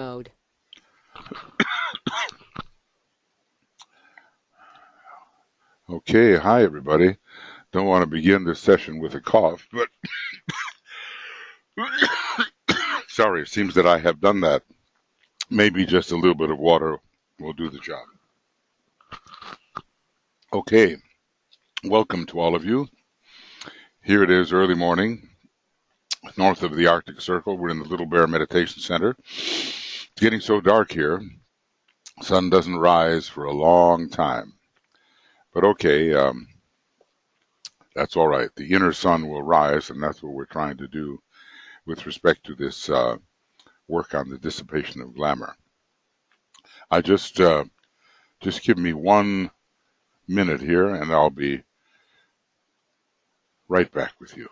mode. Okay, hi everybody. Don't want to begin this session with a cough, but sorry, it seems that I have done that. Maybe just a little bit of water will do the job. Okay, welcome to all of you. Here it is early morning, north of the Arctic Circle. We're in the Little Bear Meditation Center. It's getting so dark here. Sun doesn't rise for a long time. But okay, that's all right. The inner sun will rise, and that's what we're trying to do with respect to this work on the dissipation of glamour. I just give me 1 minute here, and I'll be right back with you.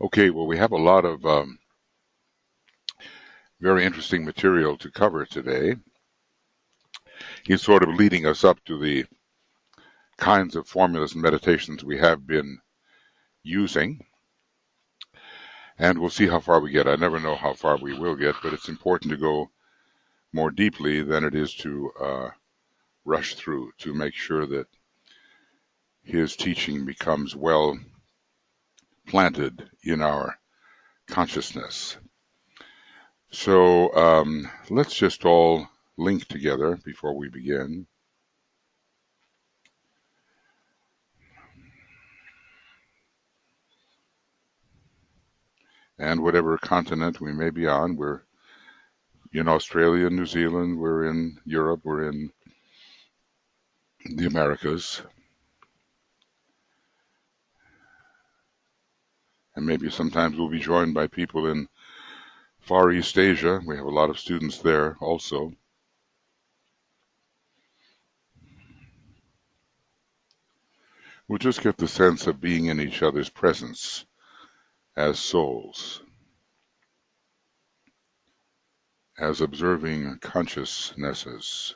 Okay, well, we have a lot of very interesting material to cover today. He's sort of leading us up to the kinds of formulas and meditations we have been using, and we'll see how far we get. I never know how far we will get, but it's important to go more deeply than it is to rush through, to make sure that his teaching becomes well planted in our consciousness. So let's just all link together before we begin. And whatever continent we may be on, we're in Australia, New Zealand, we're in Europe, we're in the Americas, and maybe sometimes we'll be joined by people in Far East Asia. We have a lot of students there also. We'll just get the sense of being in each other's presence as souls, as observing consciousnesses.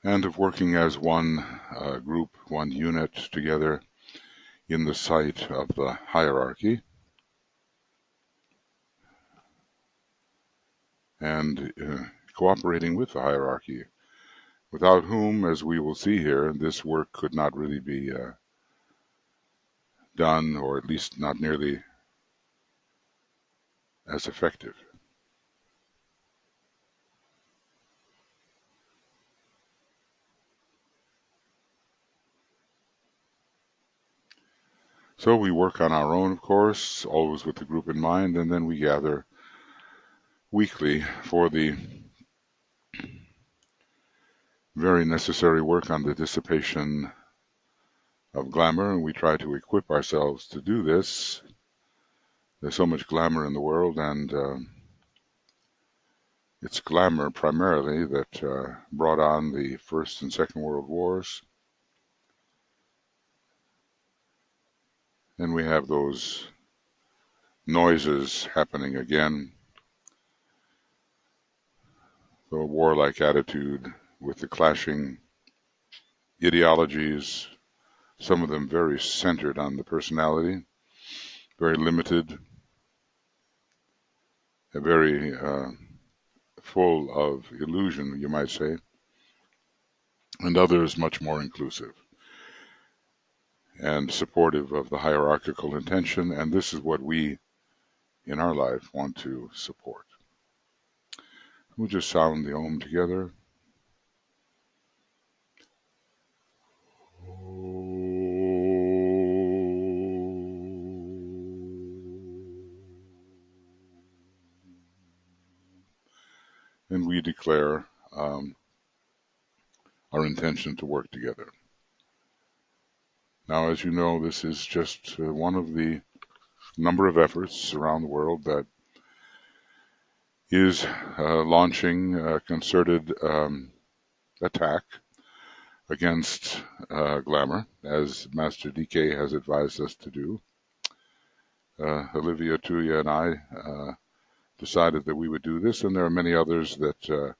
And of working as one group, one unit together in the sight of the hierarchy, and cooperating with the hierarchy, without whom, as we will see here, this work could not really be done, or at least not nearly as effective. So we work on our own, of course, always with the group in mind, and then we gather weekly for the very necessary work on the dissipation of glamour, and we try to equip ourselves to do this. There's so much glamour in the world, and it's glamour primarily that brought on the First and Second World Wars. And we have those noises happening again. The warlike attitude with the clashing ideologies, some of them very centered on the personality, very limited, very full of illusion, you might say, and others much more inclusive and supportive of the hierarchical intention, and this is what we in our life want to support. We'll just sound the Om together. And we declare our intention to work together. Now, as you know, this is just one of the number of efforts around the world that is launching a concerted attack against glamour, as Master DK has advised us to do. Olivia, Tuija, and I decided that we would do this, and there are many others that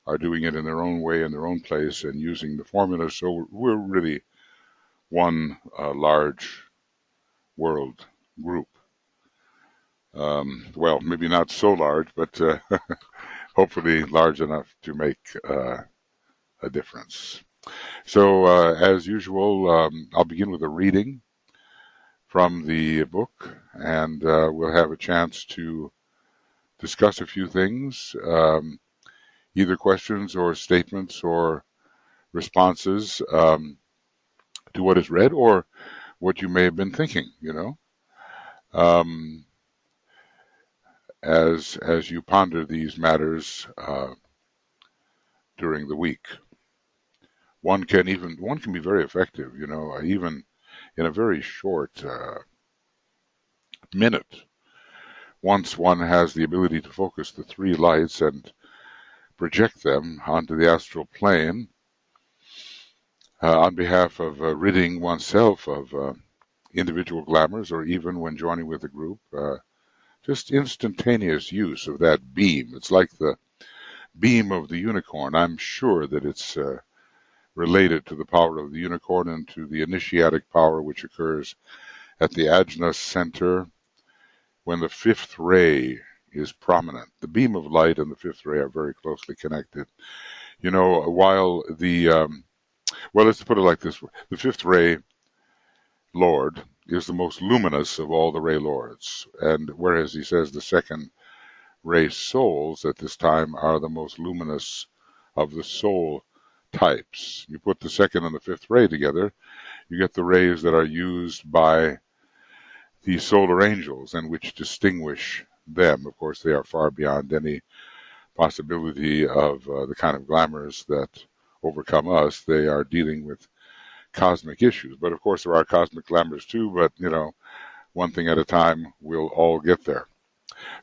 are doing it in their own way, in their own place, and using the formula. So we're really one large world group. Well, maybe not so large, but hopefully large enough to make a difference. So, as usual, I'll begin with a reading from the book, and we'll have a chance to discuss a few things, either questions or statements or responses to what is read or what you may have been thinking, as you ponder these matters during the week. One can be very effective, even in a very short minute. Once one has the ability to focus the three lights and project them onto the astral plane on behalf of ridding oneself of individual glamours, or even when joining with a group, just instantaneous use of that beam. It's like the beam of the unicorn. I'm sure that it's related to the power of the unicorn and to the initiatic power which occurs at the ajna center when the fifth ray is prominent. The beam of light and the fifth ray are very closely connected. While let's put it like this. The fifth ray lord is the most luminous of all the ray lords, and whereas he says the second ray souls at this time are the most luminous of the soul types. You put the second and the fifth ray together, you get the rays that are used by the solar angels and which distinguish them. Of course, they are far beyond any possibility of the kind of glamours that overcome us. They are dealing with cosmic issues. But of course, there are cosmic glamours too, but one thing at a time, we'll all get there.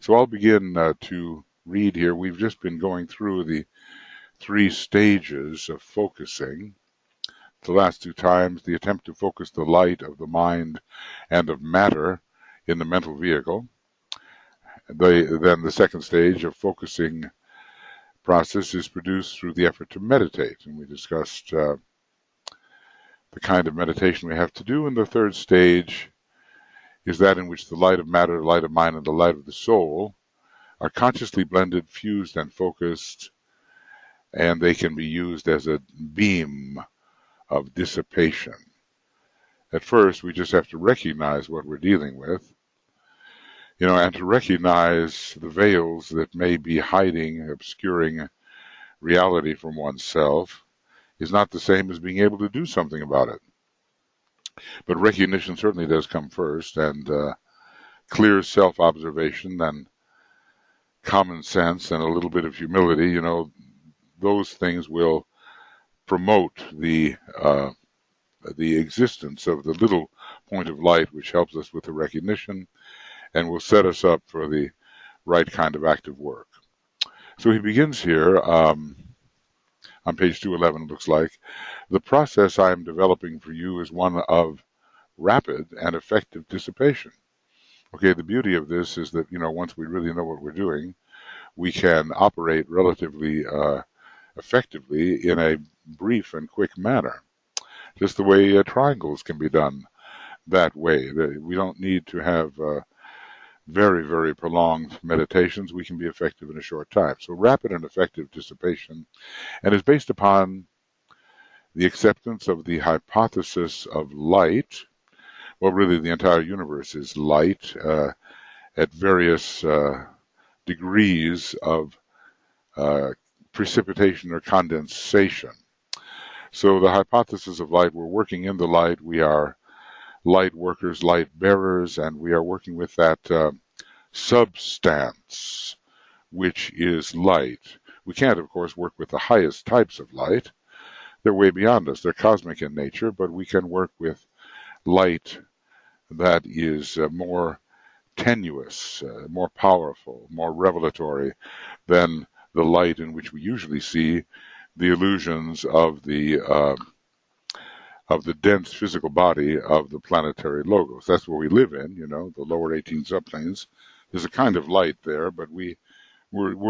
So I'll begin to read here. We've just been going through the 3 stages of focusing. The last 2 times, the attempt to focus the light of the mind and of matter in the mental vehicle. Then the second stage of focusing process is produced through the effort to meditate. And we discussed the kind of meditation we have to do. And the third stage is that in which the light of matter, the light of mind, and the light of the soul are consciously blended, fused, and focused, and they can be used as a beam of dissipation. At first, we just have to recognize what we're dealing with, and to recognize the veils that may be hiding, obscuring reality from oneself is not the same as being able to do something about it. But recognition certainly does come first, and clear self-observation and common sense and a little bit of humility, those things will promote the existence of the little point of light which helps us with the recognition and will set us up for the right kind of active work. So he begins here on page 211, it looks like. The process I am developing for you is one of rapid and effective dissipation. Okay, the beauty of this is that, once we really know what we're doing, we can operate relatively effectively in a brief and quick manner, just the way triangles can be done that way. We don't need to have very, very prolonged meditations. We can be effective in a short time. So rapid and effective dissipation, and is based upon the acceptance of the hypothesis of light. Well, really, the entire universe is light at various degrees of precipitation or condensation. So the hypothesis of light, we're working in the light, we are light workers, light bearers, and we are working with that substance, which is light. We can't, of course, work with the highest types of light. They're way beyond us. They're cosmic in nature, but we can work with light that is more tenuous, more powerful, more revelatory than the light in which we usually see the illusions of the dense physical body of the planetary logos. That's where we live in, the lower 18 subplanes. There's a kind of light there, but we're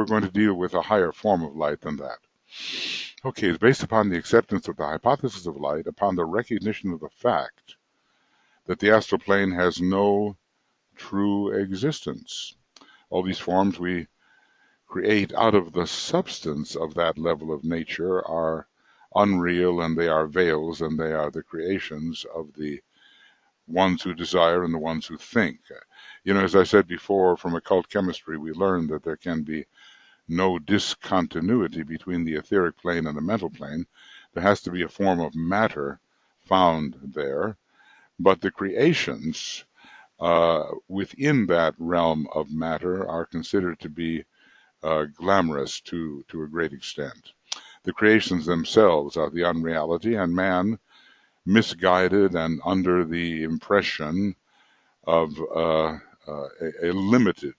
going to deal with a higher form of light than that. Okay, it's based upon the acceptance of the hypothesis of light, upon the recognition of the fact that the astral plane has no true existence. All these forms we create out of the substance of that level of nature are unreal, and they are veils, and they are the creations of the ones who desire and the ones who think. As I said before, from occult chemistry, we learned that there can be no discontinuity between the etheric plane and the mental plane. There has to be a form of matter found there, but the creations within that realm of matter are considered to be glamorous to a great extent. The creations themselves are the unreality, and man, misguided and under the impression of a limited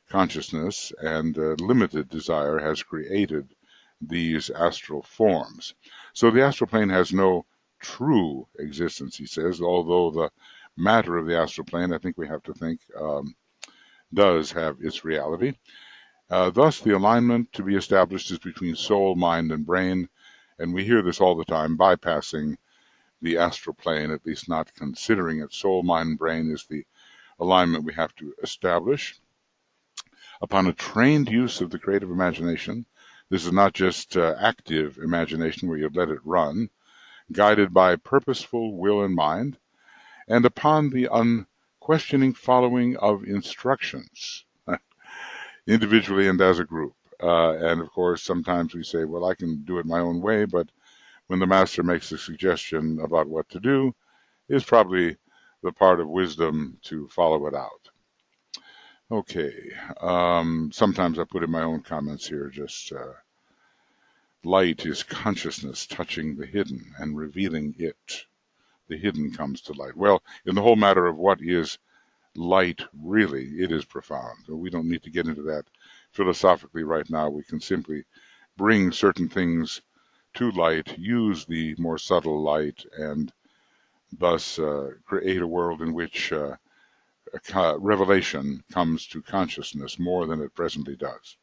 consciousness and limited desire, has created these astral forms. So the astral plane has no true existence, he says, although the matter of the astral plane, I think we have to think, does have its reality. Thus, the alignment to be established is between soul, mind, and brain, and we hear this all the time, bypassing the astral plane, at least not considering it. Soul, mind, brain is the alignment we have to establish. Upon a trained use of the creative imagination, this is not just active imagination where you let it run, guided by purposeful will and mind, and upon the unquestioning following of instructions, individually and as a group. And of course, sometimes we say, well, I can do it my own way, but when the master makes a suggestion about what to do, it's probably the part of wisdom to follow it out. Okay, sometimes I put in my own comments here, just light is consciousness touching the hidden and revealing it. The hidden comes to light. Well, in the whole matter of what is light really, it is profound. We don't need to get into that philosophically right now. We can simply bring certain things to light, use the more subtle light, and thus create a world in which revelation comes to consciousness more than it presently does.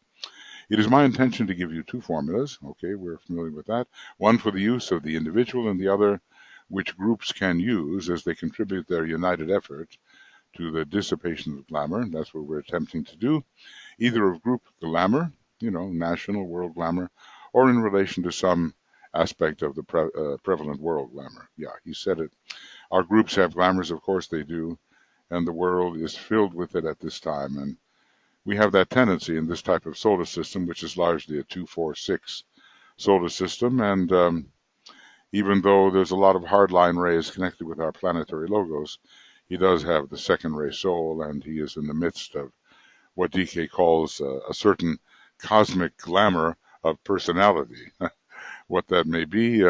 It is my intention to give you two formulas. Okay, we're familiar with that. One for the use of the individual, and the other which groups can use as they contribute their united effort to the dissipation of glamour. That's what we're attempting to do, either of group glamour, national world glamour, or in relation to some aspect of the prevalent world glamour. Yeah, he said it. Our groups have glamours, of course they do, and the world is filled with it at this time. And we have that tendency in this type of solar system, which is largely a 2-4-6 solar system. And even though there's a lot of hardline rays connected with our planetary logos, he does have the second ray soul, and he is in the midst of what DK calls a certain cosmic glamour of personality. What that may be,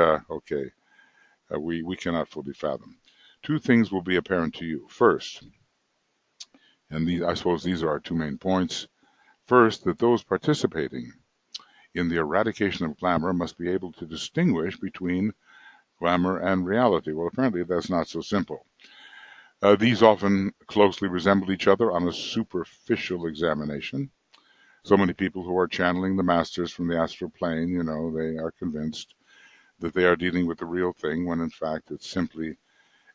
we cannot fully fathom. Two things will be apparent to you. First, and I suppose these are our two main points. First, that those participating in the eradication of glamour must be able to distinguish between glamour and reality. Well, apparently that's not so simple. These often closely resemble each other on a superficial examination. So many people who are channeling the masters from the astral plane, they are convinced that they are dealing with the real thing, when in fact it's simply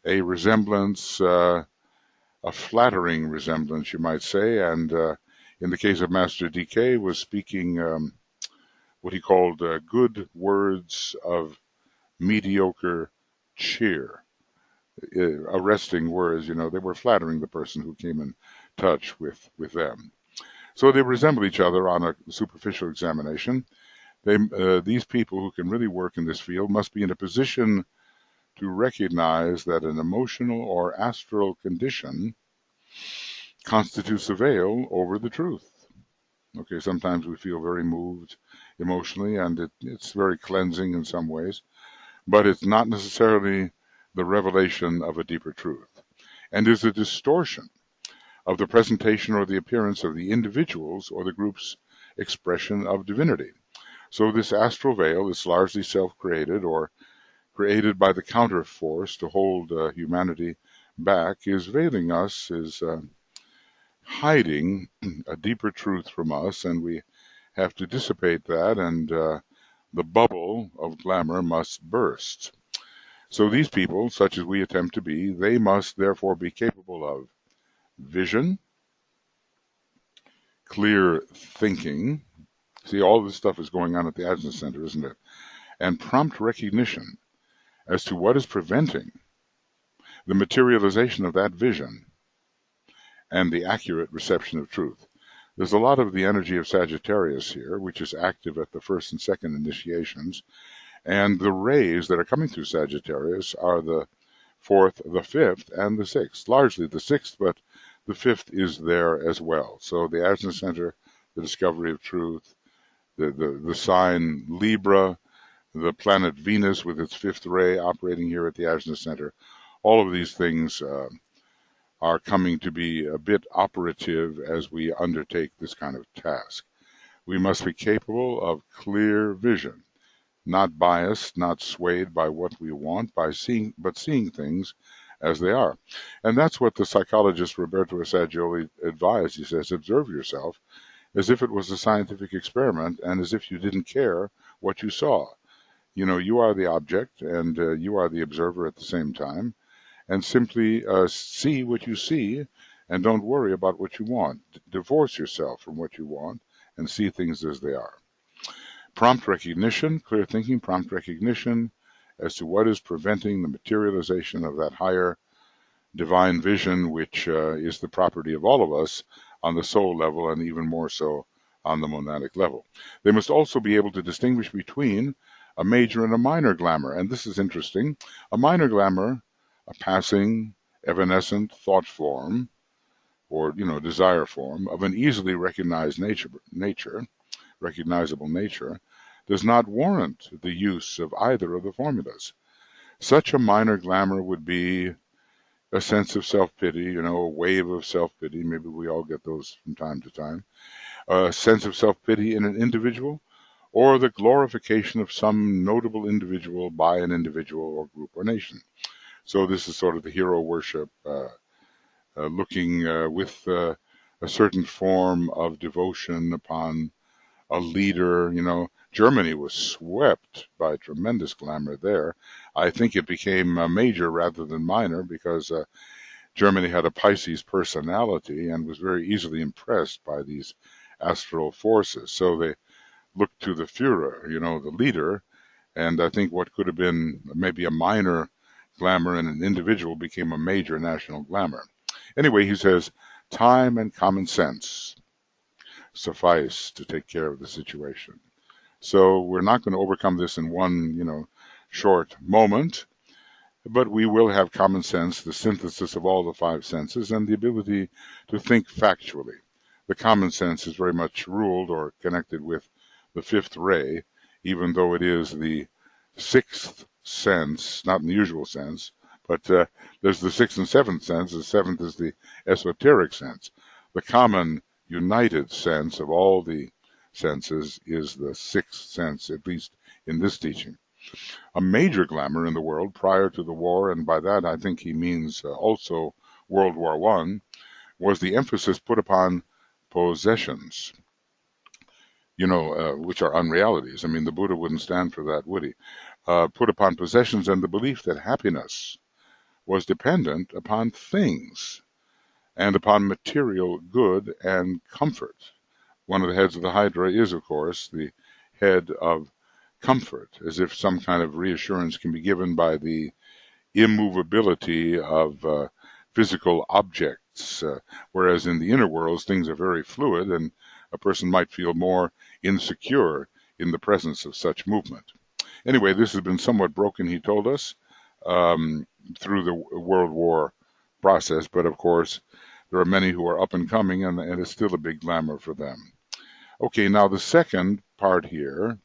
a resemblance, a flattering resemblance, you might say. And in the case of Master DK, was speaking what he called good words of mediocre cheer. Arresting words, they were flattering the person who came in touch with them. So they resemble each other on a superficial examination. These people who can really work in this field must be in a position to recognize that an emotional or astral condition constitutes a veil over the truth. Okay, sometimes we feel very moved emotionally, and it's very cleansing in some ways, but it's not necessarily the revelation of a deeper truth, and is a distortion of the presentation or the appearance of the individual's or the group's expression of divinity. So this astral veil is largely self-created or created by the counterforce to hold humanity back, is veiling us, is hiding a deeper truth from us, and we have to dissipate that, and the bubble of glamour must burst. So these people, such as we attempt to be, they must therefore be capable of vision, clear thinking. See, all this stuff is going on at the Hansen Center, isn't it? And prompt recognition as to what is preventing the materialization of that vision and the accurate reception of truth. There's a lot of the energy of Sagittarius here, which is active at the first and second initiations, and the rays that are coming through Sagittarius are the fourth, the fifth, and the sixth. Largely the sixth, but the fifth is there as well. So the Hansen Center, the discovery of truth, the sign Libra, the planet Venus with its fifth ray operating here at the Hansen Center, all of these things are coming to be a bit operative as we undertake this kind of task. We must be capable of clear vision, not biased, not swayed by what we want, but seeing things as they are. And that's what the psychologist Roberto Assagioli advised. He says, observe yourself as if it was a scientific experiment and as if you didn't care what you saw. You know, you are the object and you are the observer at the same time, and simply see what you see and don't worry about what you want. Divorce yourself from what you want and see things as they are. Prompt recognition, clear thinking, prompt recognition as to what is preventing the materialization of that higher divine vision, which is the property of all of us on the soul level and even more so on the monadic level. They must also be able to distinguish between a major and a minor glamour. And this is interesting. A minor glamour, a passing, evanescent thought form, or, desire form of an easily recognized recognizable nature, does not warrant the use of either of the formulas. Such a minor glamour would be a sense of self-pity, a wave of self-pity. Maybe we all get those from time to time. A sense of self-pity in an individual, or the glorification of some notable individual by an individual or group or nation. So this is sort of the hero worship, looking with a certain form of devotion upon a leader. Germany was swept by tremendous glamour there. I think it became major rather than minor because Germany had a Pisces personality and was very easily impressed by these astral forces. So they looked to the Führer, the leader, and I think what could have been maybe a minor glamour in an individual became a major national glamour. Anyway, he says, time and common sense suffice to take care of the situation. So we're not going to overcome this in one, short moment, but we will have common sense, the synthesis of all the five senses, and the ability to think factually. The common sense is very much ruled or connected with the fifth ray, even though it is the sixth sense, not in the usual sense, but there's the sixth and seventh sense. The seventh is the esoteric sense. The common united sense of all the senses is the sixth sense, at least in this teaching. A major glamour in the world prior to the war, and by that I think he means also World War I, was the emphasis put upon possessions, which are unrealities. I mean, the Buddha wouldn't stand for that, would he? Put upon possessions and the belief that happiness was dependent upon things and upon material good and comfort. One of the heads of the Hydra is, of course, the head of comfort, as if some kind of reassurance can be given by the immovability of physical objects, whereas in the inner worlds things are very fluid and a person might feel more insecure in the presence of such movement. Anyway, this has been somewhat broken, he told us, through the World War process, but of course there are many who are up and coming, and it's still a big glamour for them. Okay, now the second part here,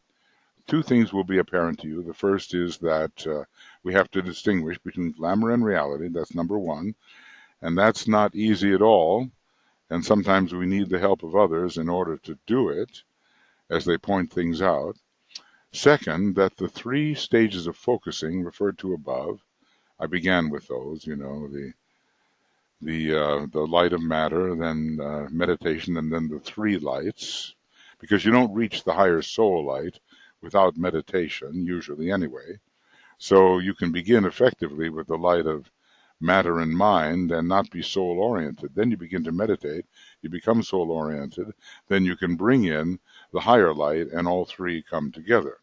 two things will be apparent to you. The first is that we have to distinguish between glamour and reality. That's number one. And that's not easy at all. And sometimes we need the help of others in order to do it, as they point things out. Second, that the three stages of focusing referred to above, I began with those, the light of matter, then meditation, and then the three lights, because you don't reach the higher soul light without meditation, usually anyway. So you can begin effectively with the light of matter and mind and not be soul oriented. Then you begin to meditate, you become soul oriented, then you can bring in the higher light, and all three come together.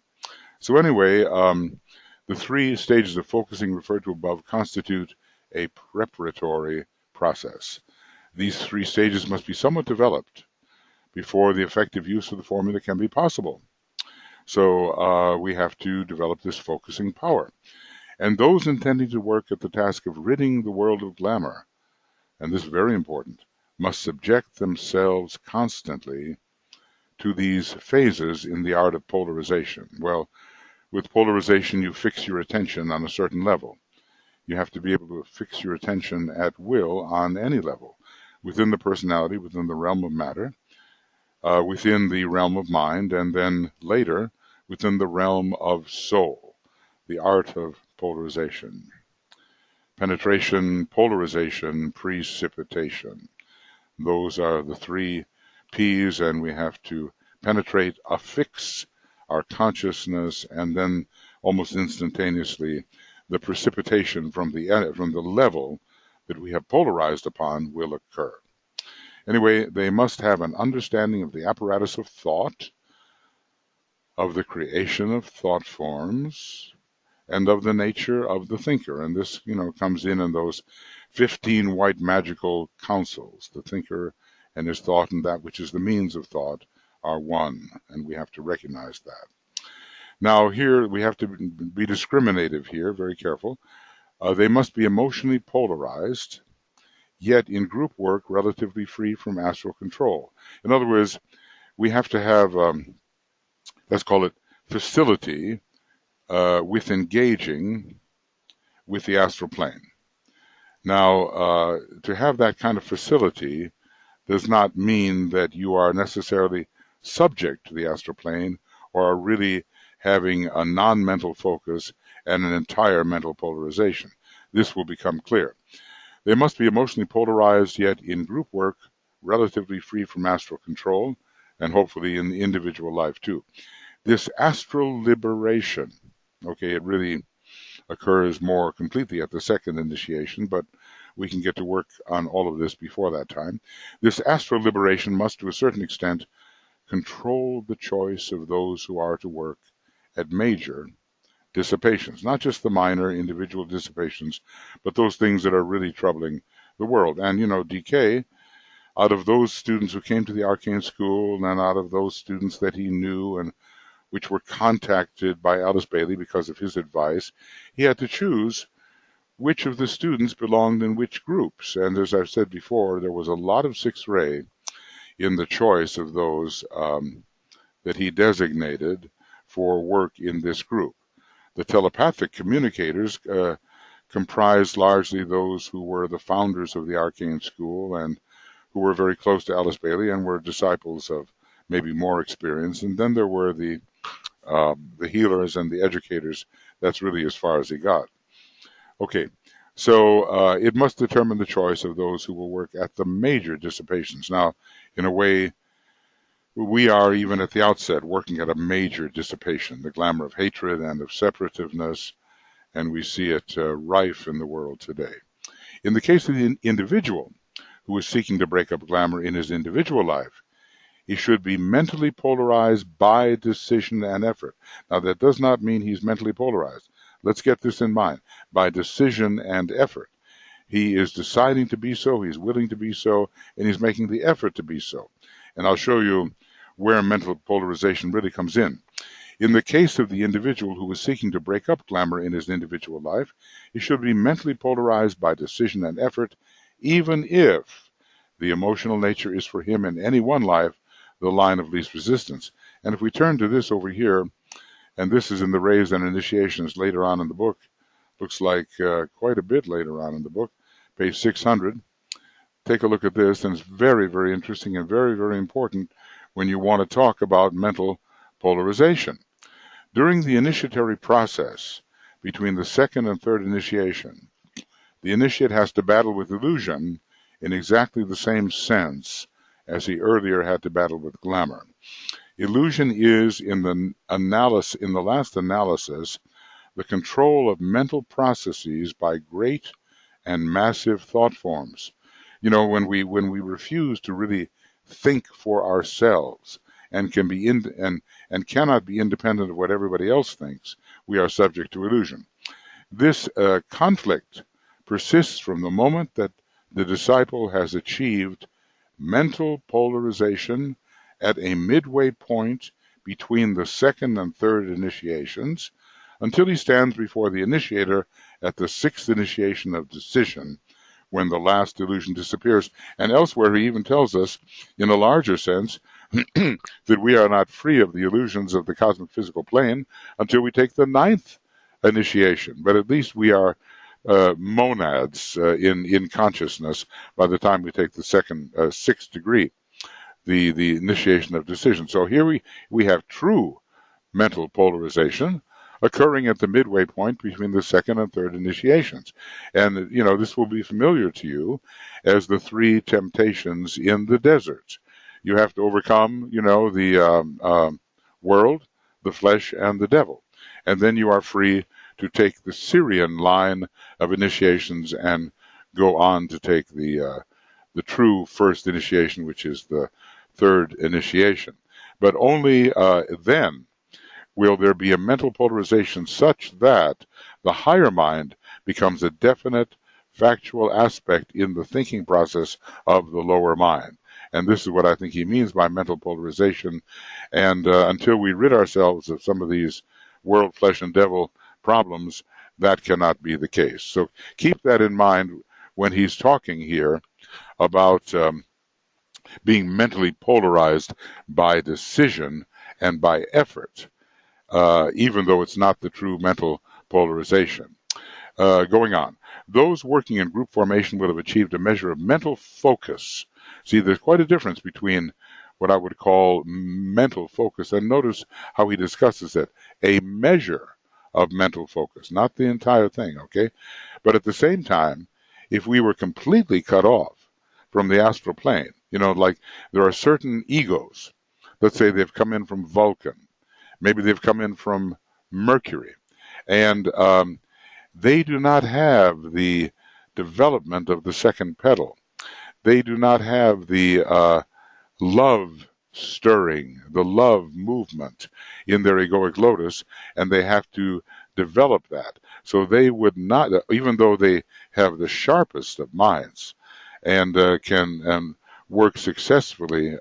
So anyway, the three stages of focusing referred to above constitute a preparatory process. These three stages must be somewhat developed before the effective use of the formula can be possible. So we have to develop this focusing power. And those intending to work at the task of ridding the world of glamour, and this is very important, must subject themselves constantly to these phases in the art of polarization. Well, with polarization, you fix your attention on a certain level. You have to be able to fix your attention at will on any level, within the personality, within the realm of matter, within the realm of mind, and then later within the realm of soul, the art of polarization. Penetration, polarization, precipitation. Those are the three P's, and we have to penetrate, affix our consciousness, and then almost instantaneously the precipitation from the level that we have polarized upon will occur. Anyway, they must have an understanding of the apparatus of thought, of the creation of thought forms, and of the nature of the thinker. And this, comes in those 15 white magical counsels. The thinker and his thought and that which is the means of thought are one, and we have to recognize that. Now here, we have to be discriminative here, very careful. They must be emotionally polarized, yet in group work relatively free from astral control. In other words, we have to have, let's call it facility with engaging with the astral plane. Now, to have that kind of facility does not mean that you are necessarily subject to the astral plane or are really having a non-mental focus and an entire mental polarization. This will become clear. They must be emotionally polarized, yet in group work, relatively free from astral control, and hopefully in the individual life too. This astral liberation, it really occurs more completely at the second initiation, but we can get to work on all of this before that time. This astral liberation must, to a certain extent, control the choice of those who are to work at major dissipations, not just the minor individual dissipations, but those things that are really troubling the world. And, DK, out of those students who came to the arcane school and out of those students that he knew and which were contacted by Alice Bailey because of his advice, he had to choose which of the students belonged in which groups. And as I've said before, there was a lot of 6th ray in the choice of those that he designated for work in this group. The telepathic communicators comprised largely those who were the founders of the arcane school and who were very close to Alice Bailey and were disciples of maybe more experience. And then there were the healers and the educators. That's really as far as he got. Okay, so it must determine the choice of those who will work at the major dissipations. Now, in a way, we are, even at the outset, working at a major dissipation, the glamour of hatred and of separativeness, and we see it rife in the world today. In the case of the individual who is seeking to break up glamour in his individual life, he should be mentally polarized by decision and effort. Now, that does not mean he's mentally polarized. Let's get this in mind. By decision and effort. He is deciding to be so, he's willing to be so, and he's making the effort to be so. And I'll show you where mental polarization really comes in. In the case of the individual who is seeking to break up glamour in his individual life, he should be mentally polarized by decision and effort, even if the emotional nature is for him in any one life the line of least resistance. And if we turn to this over here, and this is in the rays and initiations later on in the book, looks like quite a bit later on in the book, page 600. Take a look at this, and it's very, very interesting and very, very important when you want to talk about mental polarization. During the initiatory process between the second and third initiation, the initiate has to battle with illusion in exactly the same sense as he earlier had to battle with glamour. Illusion is, in the last analysis, the control of mental processes by great and massive thought forms. When we refuse to really think for ourselves and cannot be independent of what everybody else thinks, we are subject to illusion. This conflict persists from the moment that the disciple has achieved mental polarization at a midway point between the second and third initiations, until he stands before the initiator at the sixth initiation of decision, when the last illusion disappears. And elsewhere he even tells us, in a larger sense, that we are not free of the illusions of the cosmic physical plane until we take the ninth initiation. But at least we are monads in consciousness by the time we take the sixth degree, the initiation of decision. So here we have true mental polarization occurring at the midway point between the second and third initiations. And, this will be familiar to you as the three temptations in the desert. You have to overcome, the world, the flesh, and the devil. And then you are free to take the Syrian line of initiations and go on to take the true first initiation, which is the third initiation. But only then will there be a mental polarization such that the higher mind becomes a definite factual aspect in the thinking process of the lower mind. And this is what I think he means by mental polarization. And until we rid ourselves of some of these world, flesh, and devil problems, that cannot be the case. So keep that in mind when he's talking here about being mentally polarized by decision and by effort. Even though it's not the true mental polarization. Going on. Those working in group formation will have achieved a measure of mental focus. See, there's quite a difference between what I would call mental focus, and notice how he discusses it. A measure of mental focus, not the entire thing, okay? But at the same time, if we were completely cut off from the astral plane, like there are certain egos, let's say they've come in from Vulcan, maybe they've come in from Mercury, and they do not have the development of the second pedal. They do not have the love stirring, the love movement in their egoic lotus, and they have to develop that. So they would not, even though they have the sharpest of minds and can work successfully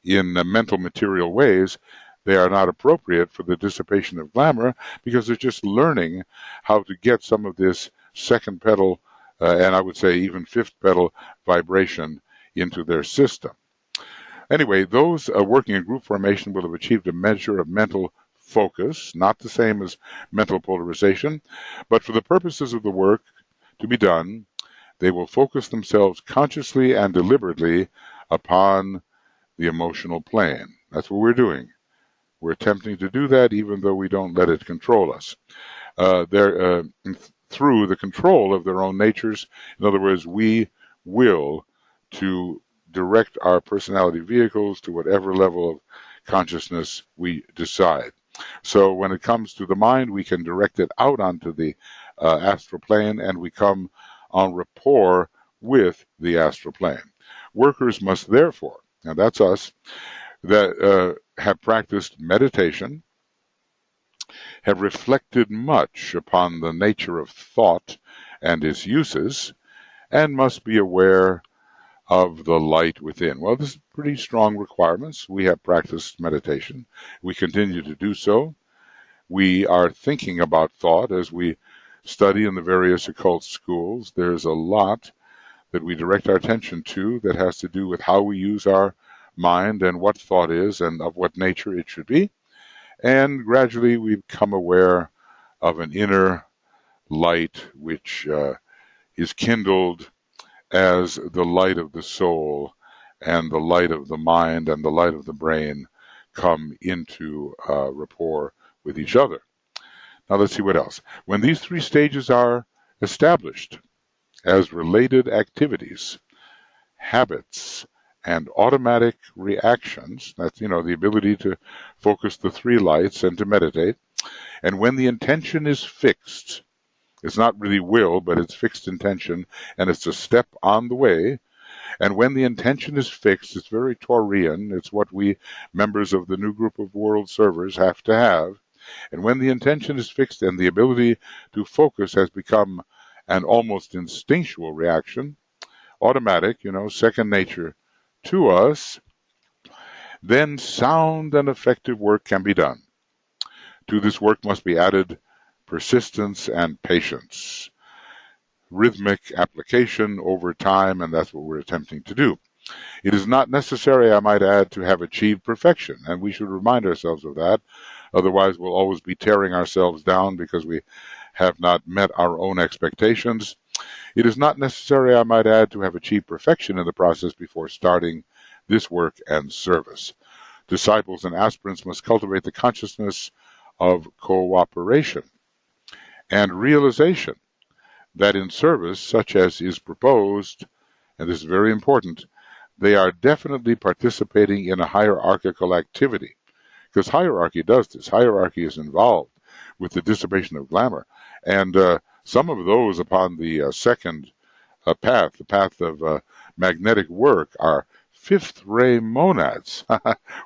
in mental material ways, they are not appropriate for the dissipation of glamour because they're just learning how to get some of this second pedal, and I would say even fifth pedal vibration into their system. Anyway, those working in group formation will have achieved a measure of mental focus, not the same as mental polarization, but for the purposes of the work to be done, they will focus themselves consciously and deliberately upon the emotional plane. That's what we're doing. We're attempting to do that even though we don't let it control us. Through the control of their own natures. In other words, we will to direct our personality vehicles to whatever level of consciousness we decide. So when it comes to the mind, we can direct it out onto the astral plane, and we come en rapport with the astral plane. Workers must therefore, and that's us, that have practiced meditation, have reflected much upon the nature of thought and its uses, and must be aware of the light within. Well, this is pretty strong requirements. We have practiced meditation. We continue to do so. We are thinking about thought as we study in the various occult schools. There's a lot that we direct our attention to that has to do with how we use our mind and what thought is and of what nature it should be. And gradually we become aware of an inner light which is kindled as the light of the soul and the light of the mind and the light of the brain come into rapport with each other. Now let's see what else. When these three stages are established as related activities, habits, and automatic reactions, that's, the ability to focus the three lights and to meditate, and when the intention is fixed, it's not really will, but it's fixed intention, and it's a step on the way. And when the intention is fixed, it's very Taurian. It's what we members of the new group of world servers have to have. And when the intention is fixed and the ability to focus has become an almost instinctual reaction, automatic, second nature to us, then sound and effective work can be done. To this work must be added persistence and patience, rhythmic application over time, and that's what we're attempting to do. It is not necessary, I might add, to have achieved perfection, and we should remind ourselves of that. Otherwise, we'll always be tearing ourselves down because we have not met our own expectations. It is not necessary, I might add, to have achieved perfection in the process before starting this work and service. Disciples and aspirants must cultivate the consciousness of cooperation and realization that in service, such as is proposed, and this is very important, they are definitely participating in a hierarchical activity. Because hierarchy does this. Hierarchy is involved with the dissipation of glamour. And some of those upon the second path, the path of magnetic work, are fifth ray monads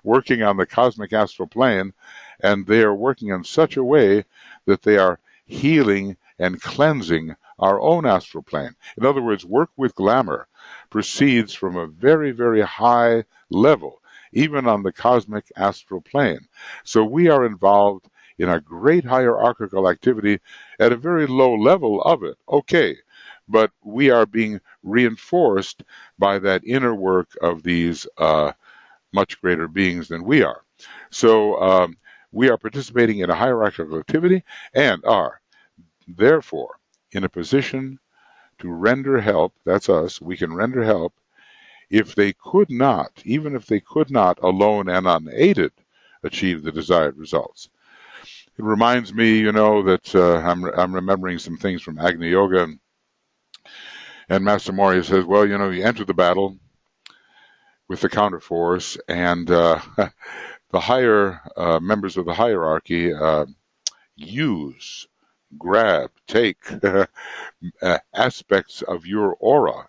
working on the cosmic astral plane, and they are working in such a way that they are healing and cleansing our own astral plane. In other words, work with glamour proceeds from a very, very high level, even on the cosmic astral plane. So we are involved in a great hierarchical activity at a very low level of it. Okay, but we are being reinforced by that inner work of these much greater beings than we are. So we are participating in a hierarchical activity and are therefore in a position to render help. That's us. We can render help if they could not, even if they could not alone and unaided achieve the desired results. It reminds me, that I'm remembering some things from Agni Yoga, and Master Moria says, well, you enter the battle with the counterforce, and the higher members of the hierarchy use, grab, take aspects of your aura,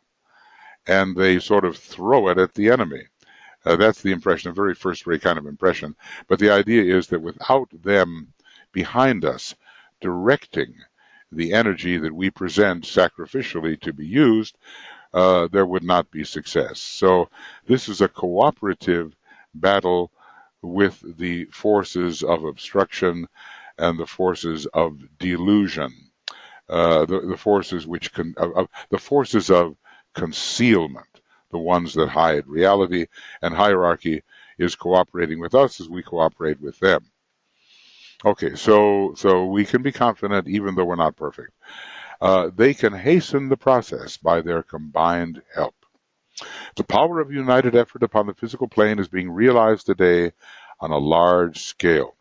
and they sort of throw it at the enemy. That's the impression, a very first-rate kind of impression. But the idea is that without them behind us directing the energy that we present sacrificially to be used, there would not be success. So this is a cooperative battle with the forces of obstruction and the forces of delusion, the forces the forces of concealment, the ones that hide reality, and hierarchy is cooperating with us as we cooperate with them. Okay, so we can be confident even though we're not perfect. They can hasten the process by their combined help. The power of united effort upon the physical plane is being realized today on a large scale.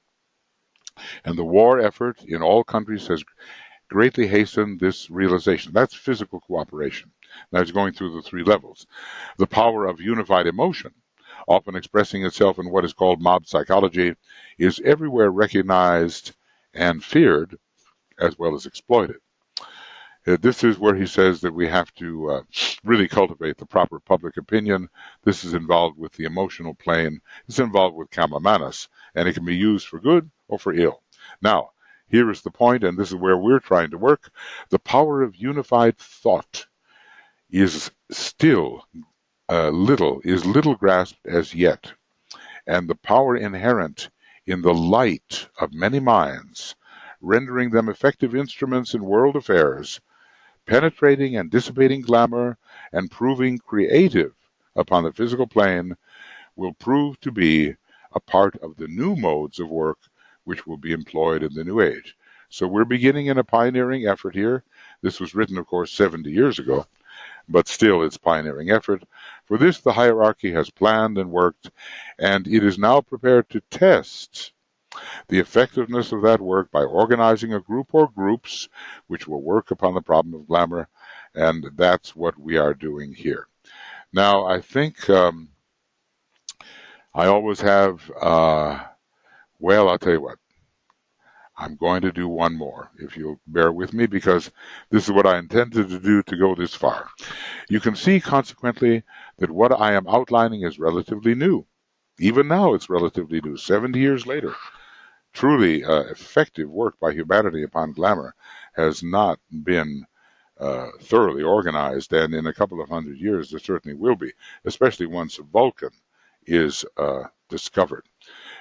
And the war effort in all countries has greatly hastened this realization. That's physical cooperation. That's going through the three levels. The power of unified emotion, often expressing itself in what is called mob psychology, is everywhere recognized and feared as well as exploited. This is where he says that we have to really cultivate the proper public opinion. This is involved with the emotional plane. It's involved with kama manas, and it can be used for good or for ill. Now, here is the point, and this is where we're trying to work. The power of unified thought is still little grasped as yet, and the power inherent in the light of many minds, rendering them effective instruments in world affairs, penetrating and dissipating glamour, and proving creative upon the physical plane, will prove to be a part of the new modes of work which will be employed in the new age. So we're beginning in a pioneering effort here. This was written, of course, 70 years ago, but still it's pioneering effort. For this, the hierarchy has planned and worked, and it is now prepared to test the effectiveness of that work by organizing a group or groups which will work upon the problem of glamour, and that's what we are doing here. Now, I think I always have, well, I'll tell you what, I'm going to do one more, if you'll bear with me, because this is what I intended to do to go this far. You can see, consequently, that what I am outlining is relatively new. Even now, it's relatively new, 70 years later. Truly effective work by humanity upon glamour has not been thoroughly organized, and in a couple of hundred years there certainly will be, especially once Vulcan is discovered.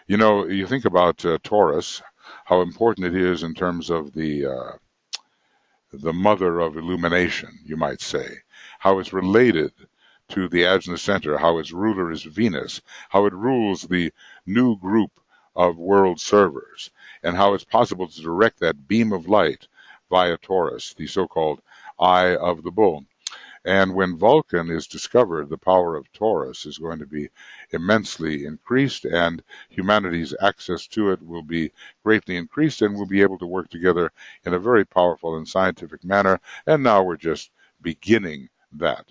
You know, you think about Taurus, how important it is in terms of the mother of illumination, you might say, how it's related to the Ajna center, how its ruler is Venus, how it rules the new group of world servers, and how it's possible to direct that beam of light via Taurus, the so-called eye of the bull. And when Vulcan is discovered, the power of Taurus is going to be immensely increased, and humanity's access to it will be greatly increased, and we'll be able to work together in a very powerful and scientific manner. And now we're just beginning that.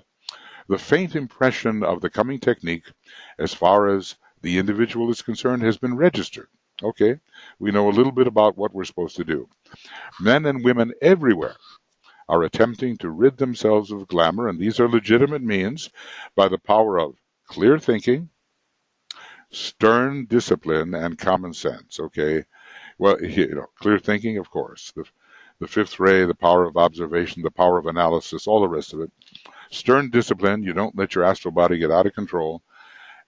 The faint impression of the coming technique, as far as the individual is concerned, has been registered. Okay, we know a little bit about what we're supposed to do. Men and women everywhere are attempting to rid themselves of glamour, and these are legitimate means by the power of clear thinking, stern discipline, and common sense. Okay, well, clear thinking, of course, the fifth ray, the power of observation, the power of analysis, all the rest of it. Stern discipline, you don't let your astral body get out of control,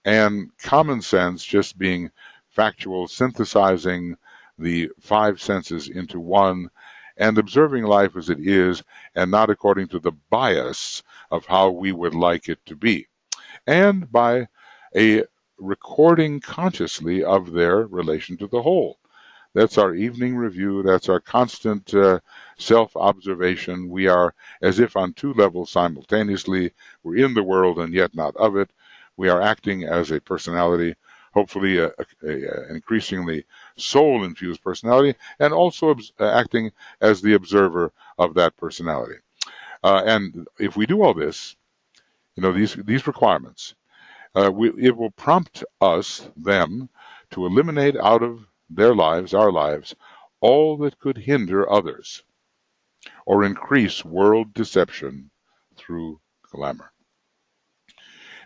and common sense, just being factual, synthesizing the five senses into one, and observing life as it is and not according to the bias of how we would like it to be. And by a recording consciously of their relation to the whole. That's our evening review. That's our constant self-observation. We are as if on two levels simultaneously. We're in the world and yet not of it. We are acting as a personality, hopefully an increasingly soul-infused personality, and also acting as the observer of that personality. And if we do all this, these requirements, it will prompt them, to eliminate out of their lives, our lives, all that could hinder others or increase world deception through glamour.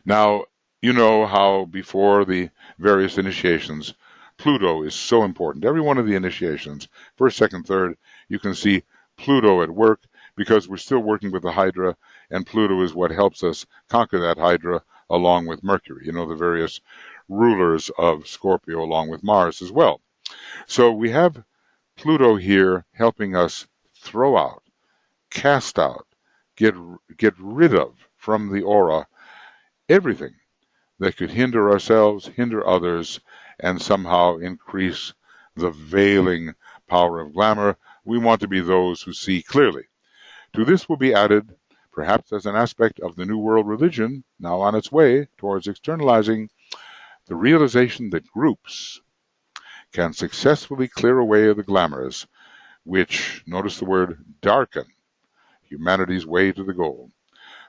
Now, you know how before the various initiations, Pluto is so important. Every one of the initiations, first, second, third, you can see Pluto at work because we're still working with the Hydra, and Pluto is what helps us conquer that Hydra along with Mercury, the various rulers of Scorpio along with Mars as well. So we have Pluto here helping us throw out, cast out, get rid of from the aura everything that could hinder ourselves, hinder others, and somehow increase the veiling power of glamour. We want to be those who see clearly. To this will be added, perhaps as an aspect of the New World religion, now on its way towards externalizing, the realization that groups can successfully clear away the glamours which, notice the word, darken humanity's way to the goal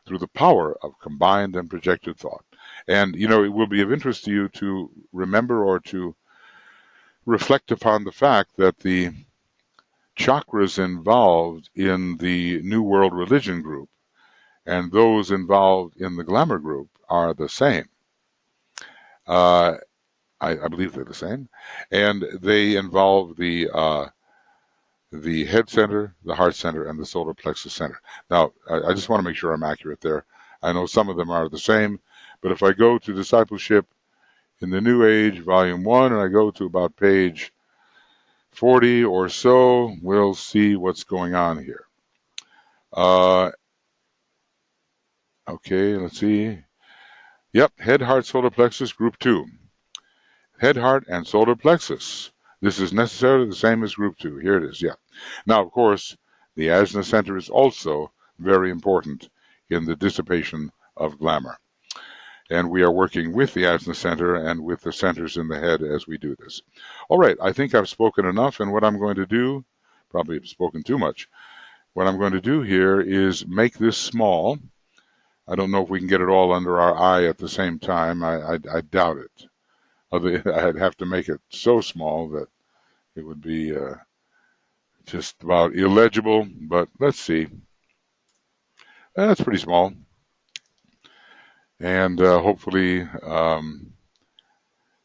through the power of combined and projected thought. And, it will be of interest to you to remember or to reflect upon the fact that the chakras involved in the New World Religion group and those involved in the Glamour group are the same. I believe they're the same. And they involve the head center, the heart center, and the solar plexus center. Now, I just want to make sure I'm accurate there. I know some of them are the same, but if I go to Discipleship in the New Age, Volume 1, and I go to about page 40 or so, we'll see what's going on here. Okay, let's see. Yep, head, heart, solar plexus, group 2. Head, heart, and solar plexus This is necessarily the same as group 2. Here it is, yeah. Now, of course, the Ajna Center is also very important in the dissipation of glamour. And we are working with the Ajna Center and with the centers in the head as we do this. All right, I think I've spoken enough, and what I'm going to do, probably have spoken too much, what I'm going to do here is make this small. I don't know if we can get it all under our eye at the same time. I doubt it. I'd have to make it so small that it would be just about illegible, but let's see. That's pretty small. And hopefully,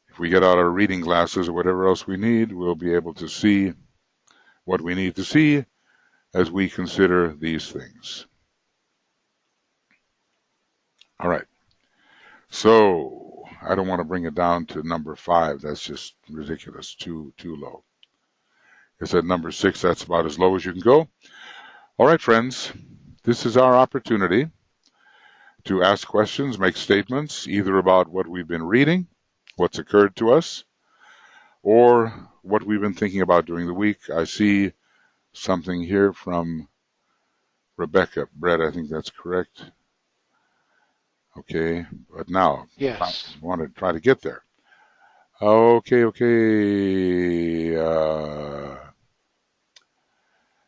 if we get out our reading glasses or whatever else we need, we'll be able to see what we need to see as we consider these things. All right. So I don't want to bring it down to number 5. That's just ridiculous, too low. It's at number 6. That's about as low as you can go. All right, friends. This is our opportunity to ask questions, make statements, either about what we've been reading, what's occurred to us, or what we've been thinking about during the week. I see something here from Rebecca. Brett, I think that's correct. Okay, but now, yes. I want to try to get there. Okay.